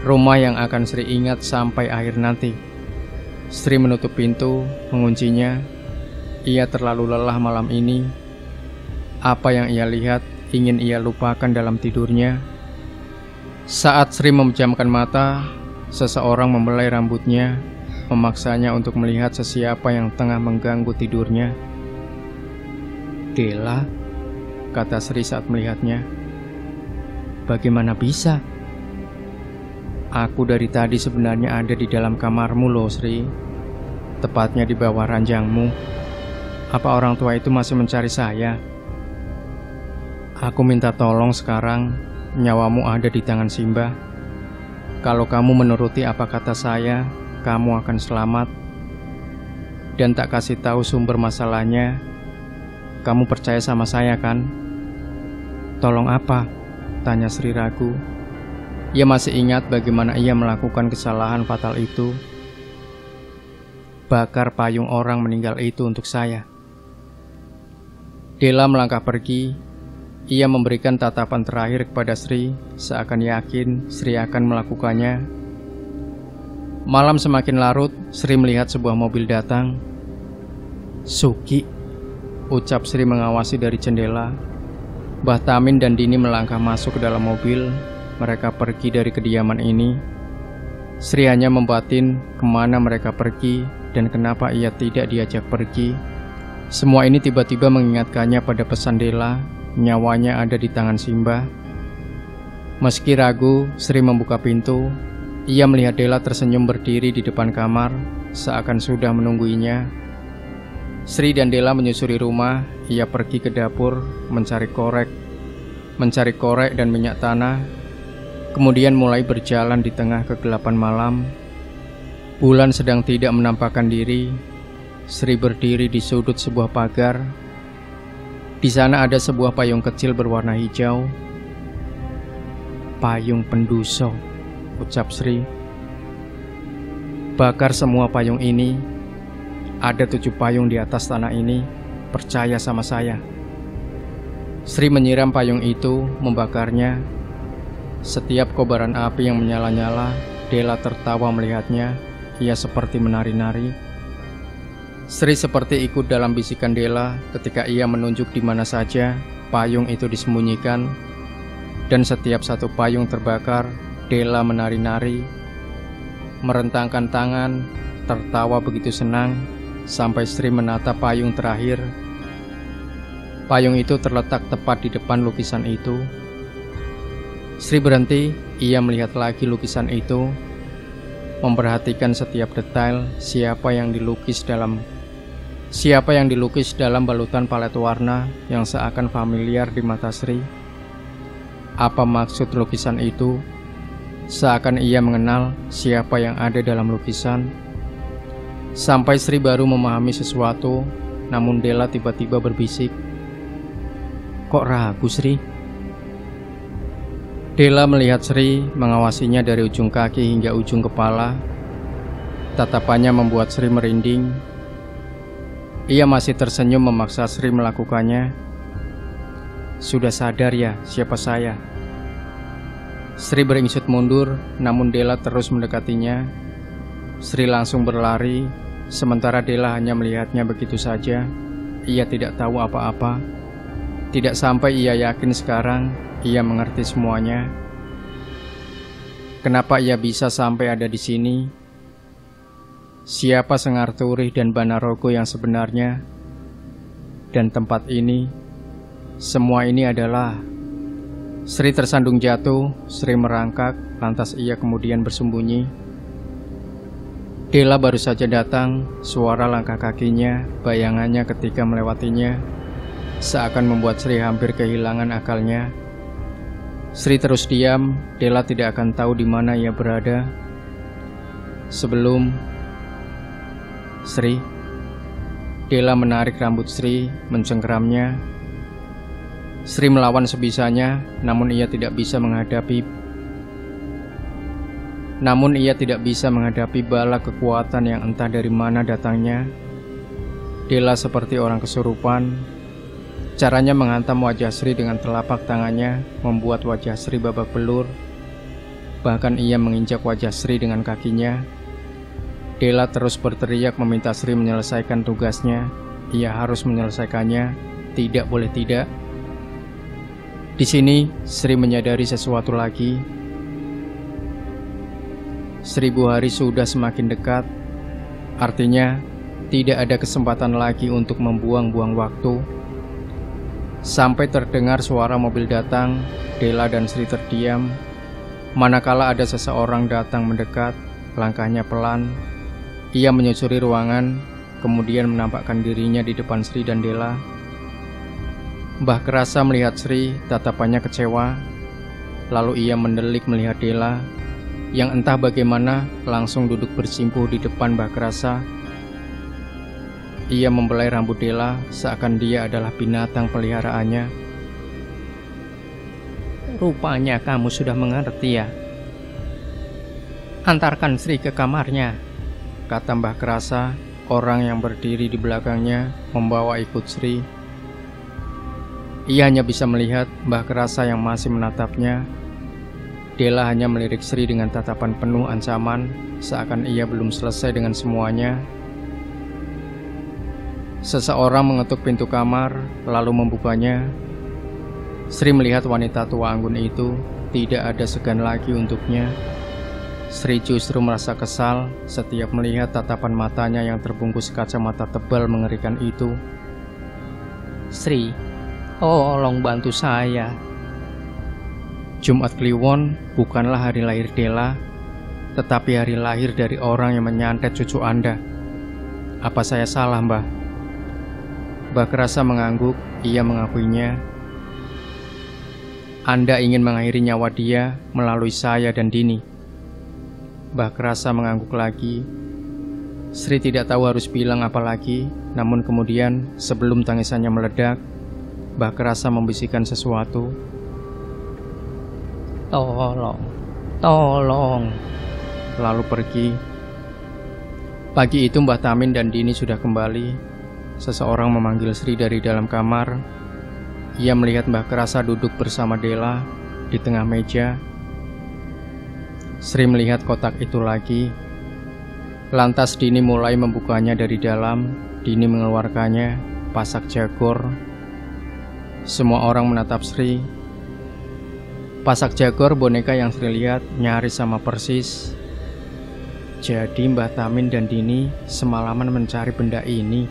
rumah yang akan Sri ingat sampai akhir nanti. Sri menutup pintu, menguncinya. Ia terlalu lelah malam ini. Apa yang ia lihat ingin ia lupakan dalam tidurnya. Saat Sri memejamkan mata, seseorang membelai rambutnya, memaksanya untuk melihat sesiapa yang tengah mengganggu tidurnya. "Dela," kata Sri saat melihatnya. "Bagaimana bisa? Aku dari tadi sebenarnya ada di dalam kamarmu loh, Sri. Tepatnya di bawah ranjangmu. Apa orang tua itu masih mencari saya? Aku minta tolong sekarang, nyawamu ada di tangan Simbah. Kalau kamu menuruti apa kata saya, kamu akan selamat. Dan tak kasih tahu sumber masalahnya. Kamu percaya sama saya kan?" "Tolong apa?" tanya Sri ragu. Ia masih ingat bagaimana ia melakukan kesalahan fatal itu. Bakar payung orang meninggal itu untuk saya. Dela melangkah pergi. Ia memberikan tatapan terakhir kepada Sri, seakan yakin Sri akan melakukannya. Malam semakin larut, Sri melihat sebuah mobil datang. "Suki," ucap Sri mengawasi dari jendela. Mbah Tamin dan Dini melangkah masuk ke dalam mobil. Mereka pergi dari kediaman ini. Sri hanya membatin kemana mereka pergi dan kenapa ia tidak diajak pergi. Semua ini tiba-tiba mengingatkannya pada pesan Dela, nyawanya ada di tangan Simbah. Meski ragu, Sri membuka pintu. Ia melihat Dela tersenyum berdiri di depan kamar, seakan sudah menungguinya. Sri dan Dela menyusuri rumah. Ia pergi ke dapur, mencari korek dan minyak tanah. Kemudian mulai berjalan di tengah kegelapan malam. Bulan sedang tidak menampakkan diri. Sri berdiri di sudut sebuah pagar. Di sana ada sebuah payung kecil berwarna hijau. "Payung penduso," ucap Sri. "Bakar semua payung ini. Ada 7 payung di atas tanah ini. Percaya sama saya." Sri menyiram payung itu, membakarnya. Setiap kobaran api yang menyala-nyala, Dela tertawa melihatnya. Ia seperti menari-nari. Sri seperti ikut dalam bisikan Dela ketika ia menunjuk di mana saja payung itu disembunyikan. Dan setiap satu payung terbakar, Dela menari-nari. merentangkan tangan, tertawa begitu senang, sampai Sri menatap payung terakhir. Payung itu terletak tepat di depan lukisan itu. Sri berhenti, ia melihat lagi lukisan itu, memperhatikan setiap detail siapa yang dilukis dalam balutan palet warna yang seakan familiar di mata Sri. Apa maksud lukisan itu? Seakan ia mengenal siapa yang ada dalam lukisan. Sampai Sri baru memahami sesuatu, namun Della tiba-tiba berbisik, "Kok ragu, Sri?" Della melihat Sri, mengawasinya dari ujung kaki hingga ujung kepala. Tatapannya membuat Sri merinding. Ia masih tersenyum memaksa Sri melakukannya. "Sudah sadar ya siapa saya?" Sri beringsut mundur, namun Della terus mendekatinya. Sri langsung berlari, sementara Della hanya melihatnya begitu saja. Ia tidak tahu apa-apa. Tidak sampai ia yakin sekarang ia mengerti semuanya. Kenapa ia bisa sampai ada di sini? Siapa Sengarturih dan Banarogo yang sebenarnya? Dan tempat ini, semua ini adalah... Sri tersandung jatuh, Sri merangkak, lantas ia kemudian bersembunyi. Della baru saja datang, suara langkah kakinya, bayangannya ketika melewatinya, seakan membuat Sri hampir kehilangan akalnya. Sri terus diam, Della tidak akan tahu di mana ia berada. Sebelum Sri, Della menarik rambut Sri, mencengkeramnya. Sri melawan sebisanya, namun ia tidak bisa menghadapi bala kekuatan yang entah dari mana datangnya. Della seperti orang kesurupan. Caranya menghantam wajah Sri dengan telapak tangannya membuat wajah Sri babak belur. Bahkan ia menginjak wajah Sri dengan kakinya. Della terus berteriak meminta Sri menyelesaikan tugasnya. Ia harus menyelesaikannya, tidak boleh tidak. Di sini, Sri menyadari sesuatu lagi. 1000 hari sudah semakin dekat. Artinya, tidak ada kesempatan lagi untuk membuang-buang waktu. Sampai terdengar suara mobil datang, Della dan Sri terdiam. Manakala ada seseorang datang mendekat, langkahnya pelan. Ia menyusuri ruangan, kemudian menampakkan dirinya di depan Sri dan Della. Mbah Kerasa melihat Sri, tatapannya kecewa. Lalu ia mendelik melihat Della, yang entah bagaimana langsung duduk bersimpuh di depan Mbah Kerasa. Ia membelai rambut Della, seakan dia adalah binatang peliharaannya. "Rupanya kamu sudah mengerti ya. Antarkan Sri ke kamarnya," kata Mbah Kerasa. Orang yang berdiri di belakangnya membawa ikut Sri. Ia hanya bisa melihat Mbah Kerasa yang masih menatapnya. Della hanya melirik Sri dengan tatapan penuh ancaman, seakan ia belum selesai dengan semuanya. Seseorang mengetuk pintu kamar, lalu membukanya. Sri melihat wanita tua anggun itu, tidak ada segan lagi untuknya. Sri justru merasa kesal setiap melihat tatapan matanya yang terbungkus kacamata tebal mengerikan itu. "Sri, tolong bantu saya." Jumat Kliwon bukanlah hari lahir Della, tetapi hari lahir dari orang yang menyantet cucu Anda. Apa saya salah, Mbah? Mbah Kerasa mengangguk, ia mengakuinya. Anda ingin mengakhiri nyawa dia melalui saya dan Dini. Mbah Kerasa mengangguk lagi. Sri tidak tahu harus bilang apa lagi, namun kemudian sebelum tangisannya meledak, Mbah Kerasa membisikkan sesuatu. Tolong. Lalu pergi. Pagi itu Mbah Tamin dan Dini sudah kembali. Seseorang memanggil Sri dari dalam kamar. Ia melihat Mbah Kerasa duduk bersama Della di tengah meja. Sri melihat kotak itu lagi. Lantas Dini mulai membukanya dari dalam. Dini mengeluarkannya, pasak jagor. Semua orang menatap Sri. Pasak jagor boneka yang Sri lihat nyaris sama persis. Jadi Mbah Tamin dan Dini semalaman mencari benda ini.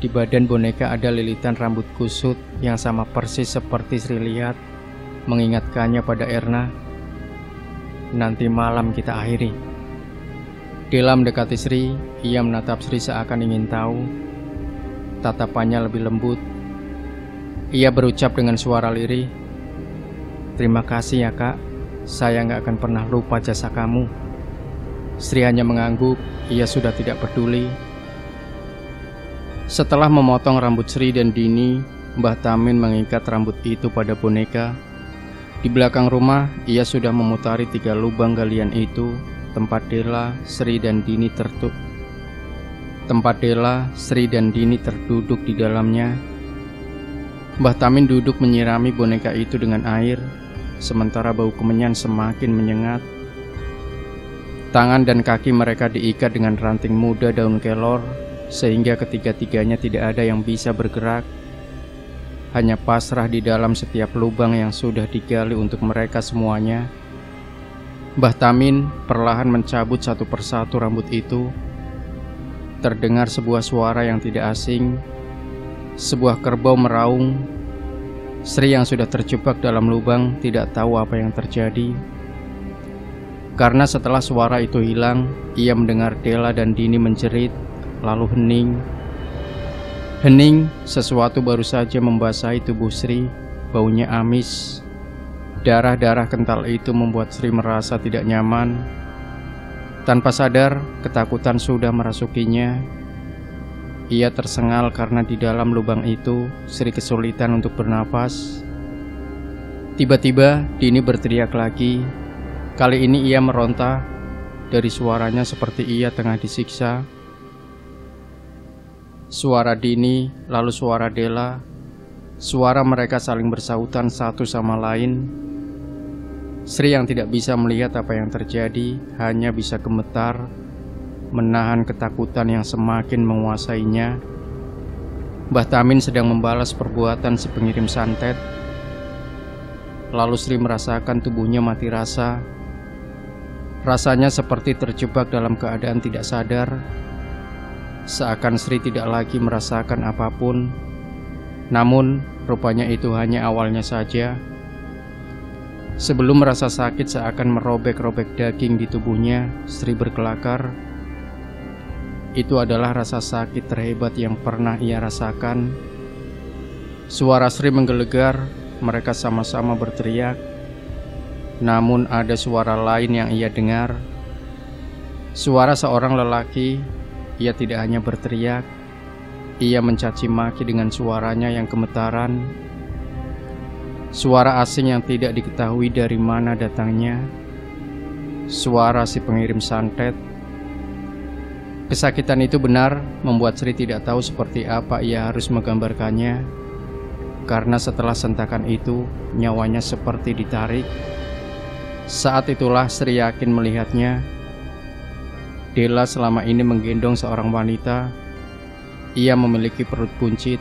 Di badan boneka ada lilitan rambut kusut yang sama persis seperti Sri lihat, mengingatkannya pada Erna. Nanti malam kita akhiri. Della mendekati Sri, ia menatap Sri seakan ingin tahu. Tatapannya lebih lembut. Ia berucap dengan suara lirih, "Terima kasih ya kak, saya nggak akan pernah lupa jasa kamu." Sri hanya mengangguk, ia sudah tidak peduli. Setelah memotong rambut Sri dan Dini, Mbah Tamin mengikat rambut itu pada boneka. Di belakang rumah, ia sudah memutari 3 lubang galian itu, tempat Della, Sri dan Dini terduduk di dalamnya. Mbah Tamin duduk menyirami boneka itu dengan air, sementara bau kemenyan semakin menyengat. Tangan dan kaki mereka diikat dengan ranting muda daun kelor, sehingga ketiga-tiganya tidak ada yang bisa bergerak. Hanya pasrah di dalam setiap lubang yang sudah digali untuk mereka semuanya. Mbah Tamin perlahan mencabut satu persatu rambut itu. Terdengar sebuah suara yang tidak asing. Sebuah kerbau meraung. Sri yang sudah terjebak dalam lubang tidak tahu apa yang terjadi. Karena setelah suara itu hilang, ia mendengar Della dan Dini menjerit, lalu hening. Hening, sesuatu baru saja membasahi tubuh Sri, baunya amis. Darah-darah kental itu membuat Sri merasa tidak nyaman. Tanpa sadar, ketakutan sudah merasukinya. Ia tersengal karena di dalam lubang itu, Sri kesulitan untuk bernapas. Tiba-tiba, Dini berteriak lagi. Kali ini ia meronta, dari suaranya seperti ia tengah disiksa. Suara Dini, lalu suara Della. Suara mereka saling bersautan satu sama lain. Sri yang tidak bisa melihat apa yang terjadi, hanya bisa gemetar, menahan ketakutan yang semakin menguasainya. Mbah Tamin sedang membalas perbuatan si pengirim santet. Lalu Sri merasakan tubuhnya mati rasa. Rasanya seperti terjebak dalam keadaan tidak sadar. Seakan Sri tidak lagi merasakan apapun. Namun, rupanya itu hanya awalnya saja. Sebelum merasa sakit seakan merobek-robek daging di tubuhnya, Sri berkelakar. Itu adalah rasa sakit terhebat yang pernah ia rasakan. Suara Sri menggelegar, mereka sama-sama berteriak. Namun ada suara lain yang ia dengar. Suara seorang lelaki. Ia tidak hanya berteriak, ia mencaci maki dengan suaranya yang gemetaran. Suara asing yang tidak diketahui dari mana datangnya. Suara si pengirim santet. Kesakitan itu benar membuat Sri tidak tahu seperti apa ia harus menggambarkannya. Karena setelah sentakan itu, nyawanya seperti ditarik. Saat itulah Sri yakin melihatnya. Della selama ini menggendong seorang wanita. Ia memiliki perut buncit.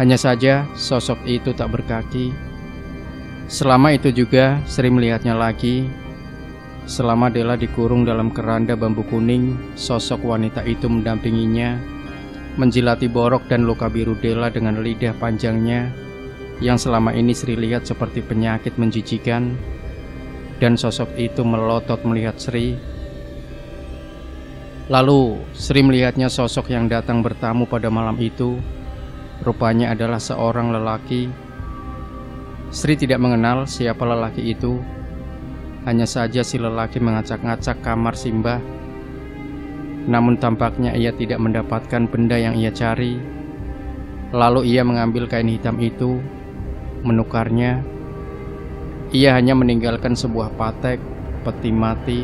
Hanya saja sosok itu tak berkaki. Selama itu juga Sri melihatnya lagi. Selama Della dikurung dalam keranda bambu kuning, sosok wanita itu mendampinginya, menjilati borok dan luka biru Della dengan lidah panjangnya, yang selama ini Sri lihat seperti penyakit menjijikan. Dan sosok itu melotot melihat Sri. Lalu Sri melihatnya sosok yang datang bertamu pada malam itu. Rupanya adalah seorang lelaki. Sri tidak mengenal siapa lelaki itu. Hanya saja si lelaki mengacak-ngacak kamar Simbah. Namun tampaknya ia tidak mendapatkan benda yang ia cari. Lalu ia mengambil kain hitam itu, menukarnya. Ia hanya meninggalkan sebuah patek, peti mati,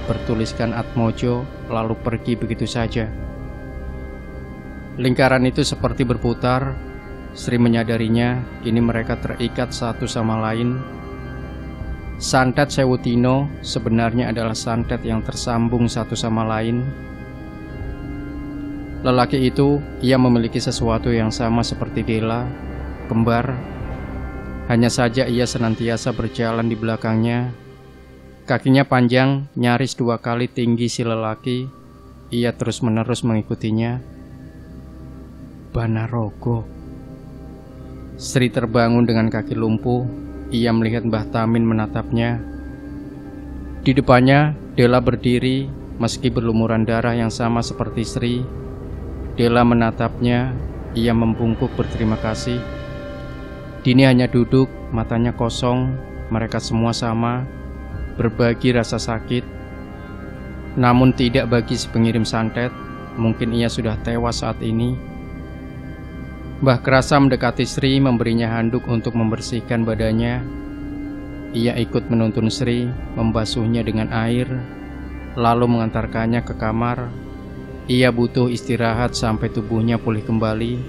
bertuliskan Atmojo, lalu pergi begitu saja. Lingkaran itu seperti berputar. Sri menyadarinya, kini mereka terikat satu sama lain. Santet Sewutino sebenarnya adalah santet yang tersambung satu sama lain. Lelaki itu, ia memiliki sesuatu yang sama seperti Della, kembar. Hanya saja ia senantiasa berjalan di belakangnya. Kakinya panjang, nyaris 2 kali tinggi si lelaki. Ia terus-menerus mengikutinya. Banarogo. Sri terbangun dengan kaki lumpuh. Ia melihat Mbah Tamin menatapnya. Di depannya, Dela berdiri, meski berlumuran darah yang sama seperti Sri. Dela menatapnya. Ia membungkuk berterima kasih. Dini hanya duduk, matanya kosong. Mereka semua sama, berbagi rasa sakit. Namun tidak bagi si pengirim santet. Mungkin ia sudah tewas saat ini. Mbah Krasa mendekati Sri, memberinya handuk untuk membersihkan badannya. Ia ikut menuntun Sri, membasuhnya dengan air, lalu mengantarkannya ke kamar. Ia butuh istirahat sampai tubuhnya pulih kembali.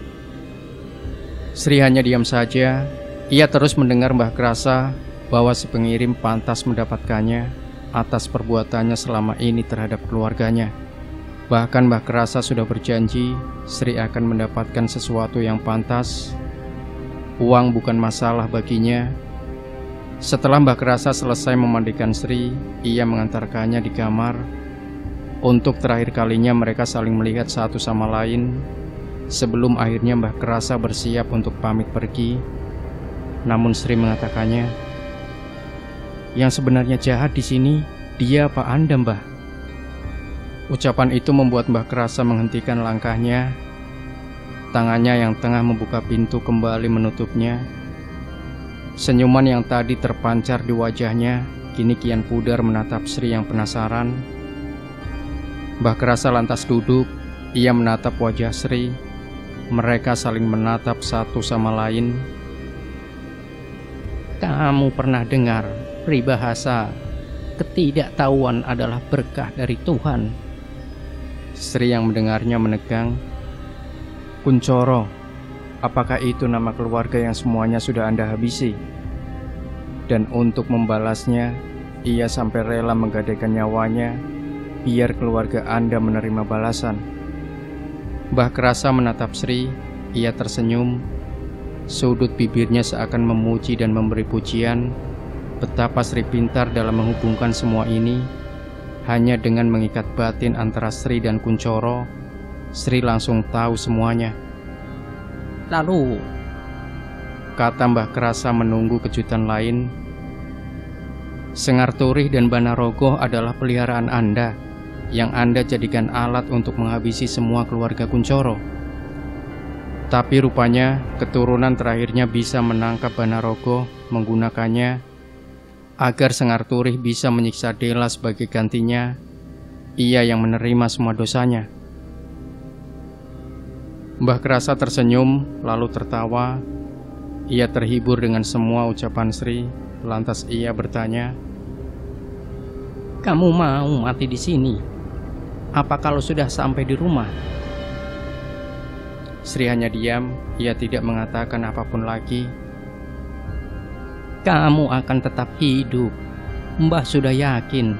Sri hanya diam saja. Ia terus mendengar Mbah Krasa bahwa si pengirim pantas mendapatkannya atas perbuatannya selama ini terhadap keluarganya. Bahkan Mbah Krasa sudah berjanji Sri akan mendapatkan sesuatu yang pantas. Uang bukan masalah baginya. Setelah Mbah Krasa selesai memandikan Sri, ia mengantarkannya di kamar. Untuk terakhir kalinya mereka saling melihat satu sama lain sebelum akhirnya Mbah Krasa bersiap untuk pamit pergi. Namun Sri mengatakannya, "Yang sebenarnya jahat di sini dia apa Anda, Mbah?" Ucapan itu membuat Mbah Krasa menghentikan langkahnya. Tangannya yang tengah membuka pintu kembali menutupnya. Senyuman yang tadi terpancar di wajahnya kini kian pudar menatap Sri yang penasaran. Mbah Krasa lantas duduk. Ia menatap wajah Sri. Mereka saling menatap satu sama lain. Kamu pernah dengar peribahasa ketidaktahuan adalah berkah dari Tuhan? Sri yang mendengarnya menegang. Kuncoro, apakah itu nama keluarga yang semuanya sudah Anda habisi? Dan untuk membalasnya, ia sampai rela menggadaikan nyawanya biar keluarga Anda menerima balasan. Mbah Krasa menatap Sri. Ia tersenyum. Sudut bibirnya seakan memuji dan memberi pujian. Betapa Sri pintar dalam menghubungkan semua ini. Hanya dengan mengikat batin antara Sri dan Kuncoro, Sri langsung tahu semuanya. Lalu, kata Mbah Krasa menunggu kejutan lain, Sengar Turih dan Banarogo adalah peliharaan Anda, yang Anda jadikan alat untuk menghabisi semua keluarga Kuncoro. Tapi rupanya keturunan terakhirnya bisa menangkap Banarogo, menggunakannya agar Sengar Turih bisa menyiksa Dela sebagai gantinya. Ia yang menerima semua dosanya. Mbah Krasa tersenyum lalu tertawa. Ia terhibur dengan semua ucapan Sri. Lantas ia bertanya, kamu mau mati di sini? Apa kalau sudah sampai di rumah? Sri hanya diam. Ia tidak mengatakan apapun lagi. Kamu akan tetap hidup. Mbah sudah yakin.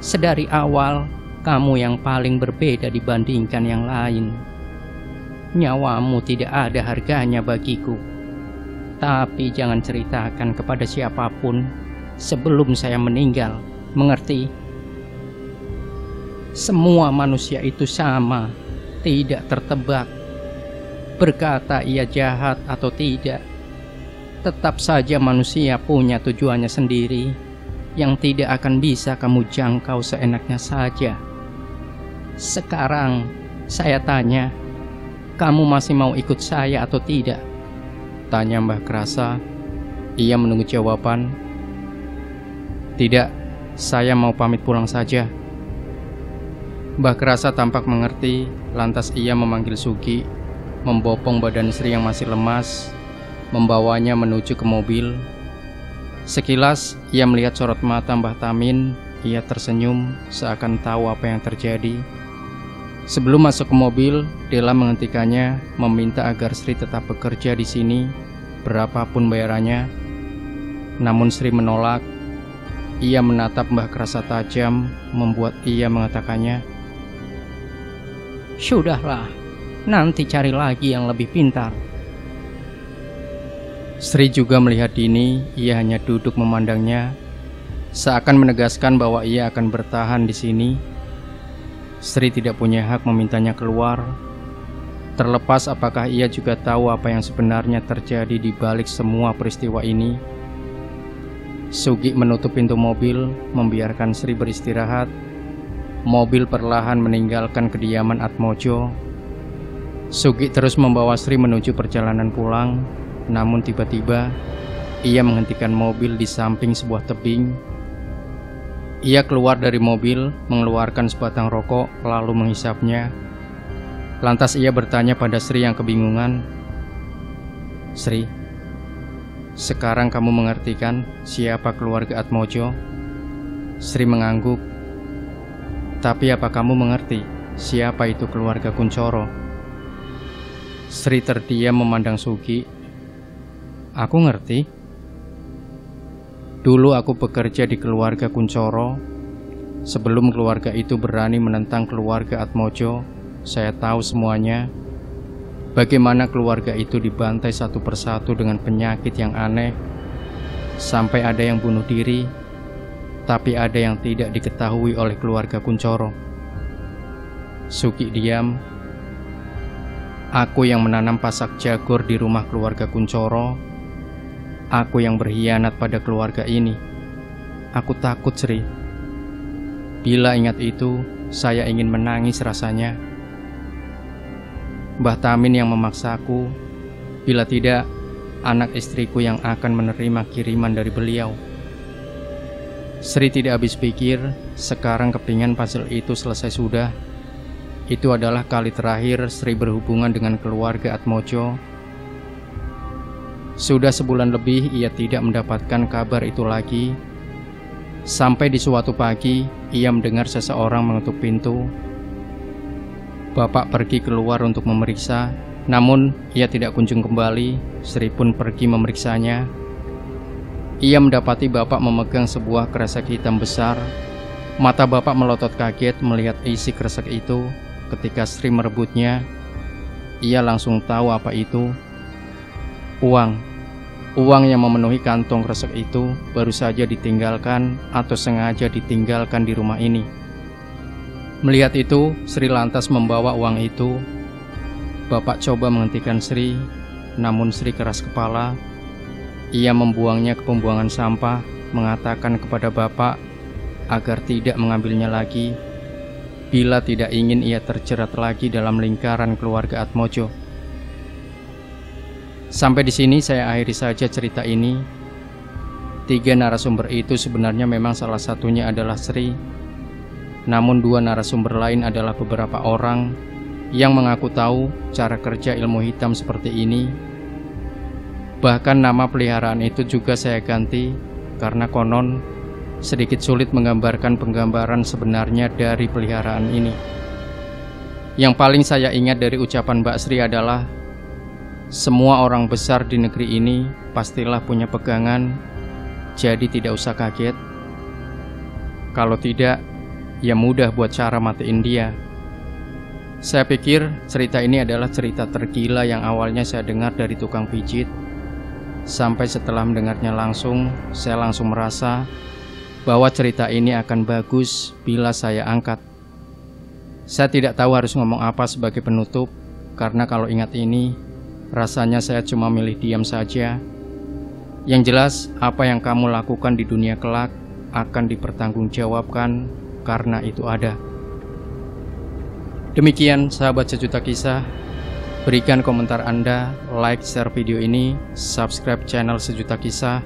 Sedari awal, kamu yang paling berbeda dibandingkan yang lain. Nyawamu tidak ada harganya bagiku. Tapi jangan ceritakan kepada siapapun sebelum saya meninggal. Mengerti? Semua manusia itu sama, tidak tertebak. Berkata ia jahat atau tidak, tetap saja manusia punya tujuannya sendiri yang tidak akan bisa kamu jangkau seenaknya saja. Sekarang saya tanya, kamu masih mau ikut saya atau tidak? Tanya Mbah Krasa. Ia menunggu jawaban. Tidak, saya mau pamit pulang saja. Mbah Krasa tampak mengerti. Lantas ia memanggil Sugi, membopong badan Sri yang masih lemas, membawanya menuju ke mobil. Sekilas ia melihat sorot mata Mbah Tamin. Ia tersenyum seakan tahu apa yang terjadi. Sebelum masuk ke mobil, Dela menghentikannya, meminta agar Sri tetap bekerja di sini, berapapun bayarannya. Namun Sri menolak. Ia menatap Mbah Krasa tajam, membuat ia mengatakannya, sudahlah, nanti cari lagi yang lebih pintar. Sri juga melihat Dini. Ia hanya duduk memandangnya. seakan menegaskan bahwa ia akan bertahan di sini. Sri tidak punya hak memintanya keluar, terlepas apakah ia juga tahu apa yang sebenarnya terjadi di balik semua peristiwa ini. Sugi menutup pintu mobil, membiarkan Sri beristirahat. Mobil perlahan meninggalkan kediaman Atmojo. Sugi terus membawa Sri menuju perjalanan pulang, namun tiba-tiba ia menghentikan mobil di samping sebuah tebing. Ia keluar dari mobil, mengeluarkan sebatang rokok, lalu menghisapnya. Lantas ia bertanya pada Sri yang kebingungan, "Sri, sekarang kamu mengerti kan siapa keluarga Atmojo?" Sri mengangguk. "Tapi apa kamu mengerti siapa itu keluarga Kuncoro?" Sri terdiam memandang Sugi. "Aku ngerti. Dulu aku bekerja di keluarga Kuncoro. Sebelum keluarga itu berani menentang keluarga Atmojo, saya tahu semuanya. Bagaimana keluarga itu dibantai satu persatu dengan penyakit yang aneh, sampai ada yang bunuh diri, tapi ada yang tidak diketahui oleh keluarga Kuncoro." Sugi diam. "Aku yang menanam pasak jagur di rumah keluarga Kuncoro. Aku yang berkhianat pada keluarga ini. Aku takut, Sri. Bila ingat itu, saya ingin menangis rasanya. Mbah Tamin yang memaksaku, bila tidak, anak istriku yang akan menerima kiriman dari beliau." Sri tidak habis pikir, sekarang kepingan puzzle itu selesai sudah. Itu adalah kali terakhir Sri berhubungan dengan keluarga Atmojo. Sudah sebulan lebih ia tidak mendapatkan kabar itu lagi. Sampai di suatu pagi, ia mendengar seseorang mengetuk pintu. Bapak pergi keluar untuk memeriksa, namun ia tidak kunjung kembali. Sri pun pergi memeriksanya. Ia mendapati bapak memegang sebuah kresek hitam besar. Mata bapak melotot kaget melihat isi kresek itu. Ketika Sri merebutnya, ia langsung tahu apa itu. Uang yang memenuhi kantong kresek itu baru saja ditinggalkan atau sengaja ditinggalkan di rumah ini. Melihat itu, Sri lantas membawa uang itu. Bapak coba menghentikan Sri, namun Sri keras kepala. Ia membuangnya ke pembuangan sampah, mengatakan kepada bapak agar tidak mengambilnya lagi, bila tidak ingin ia terjerat lagi dalam lingkaran keluarga Atmojo. Sampai di sini saya akhiri saja cerita ini. 3 narasumber itu sebenarnya memang salah satunya adalah Sri. Namun 2 narasumber lain adalah beberapa orang yang mengaku tahu cara kerja ilmu hitam seperti ini. Bahkan nama peliharaan itu juga saya ganti, karena konon sedikit sulit menggambarkan penggambaran sebenarnya dari peliharaan ini. Yang paling saya ingat dari ucapan Mbak Sri adalah, semua orang besar di negeri ini pastilah punya pegangan, jadi tidak usah kaget. Kalau tidak, ya mudah buat cara matiin dia. Saya pikir cerita ini adalah cerita tergila yang awalnya saya dengar dari tukang pijit. Sampai setelah mendengarnya langsung, saya langsung merasa bahwa cerita ini akan bagus bila saya angkat. Saya tidak tahu harus ngomong apa sebagai penutup, karena kalau ingat ini, rasanya saya cuma milih diam saja. Yang jelas, apa yang kamu lakukan di dunia kelak akan dipertanggungjawabkan, karena itu ada. Demikian sahabat Sejuta Kisah. Berikan komentar Anda, like, share video ini, subscribe channel Sejuta Kisah,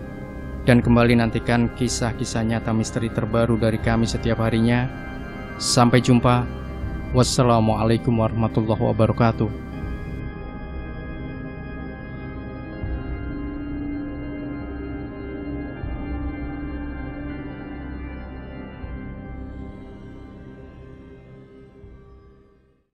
dan kembali nantikan kisah-kisah nyata misteri terbaru dari kami setiap harinya. Sampai jumpa. Wassalamualaikum warahmatullahi wabarakatuh.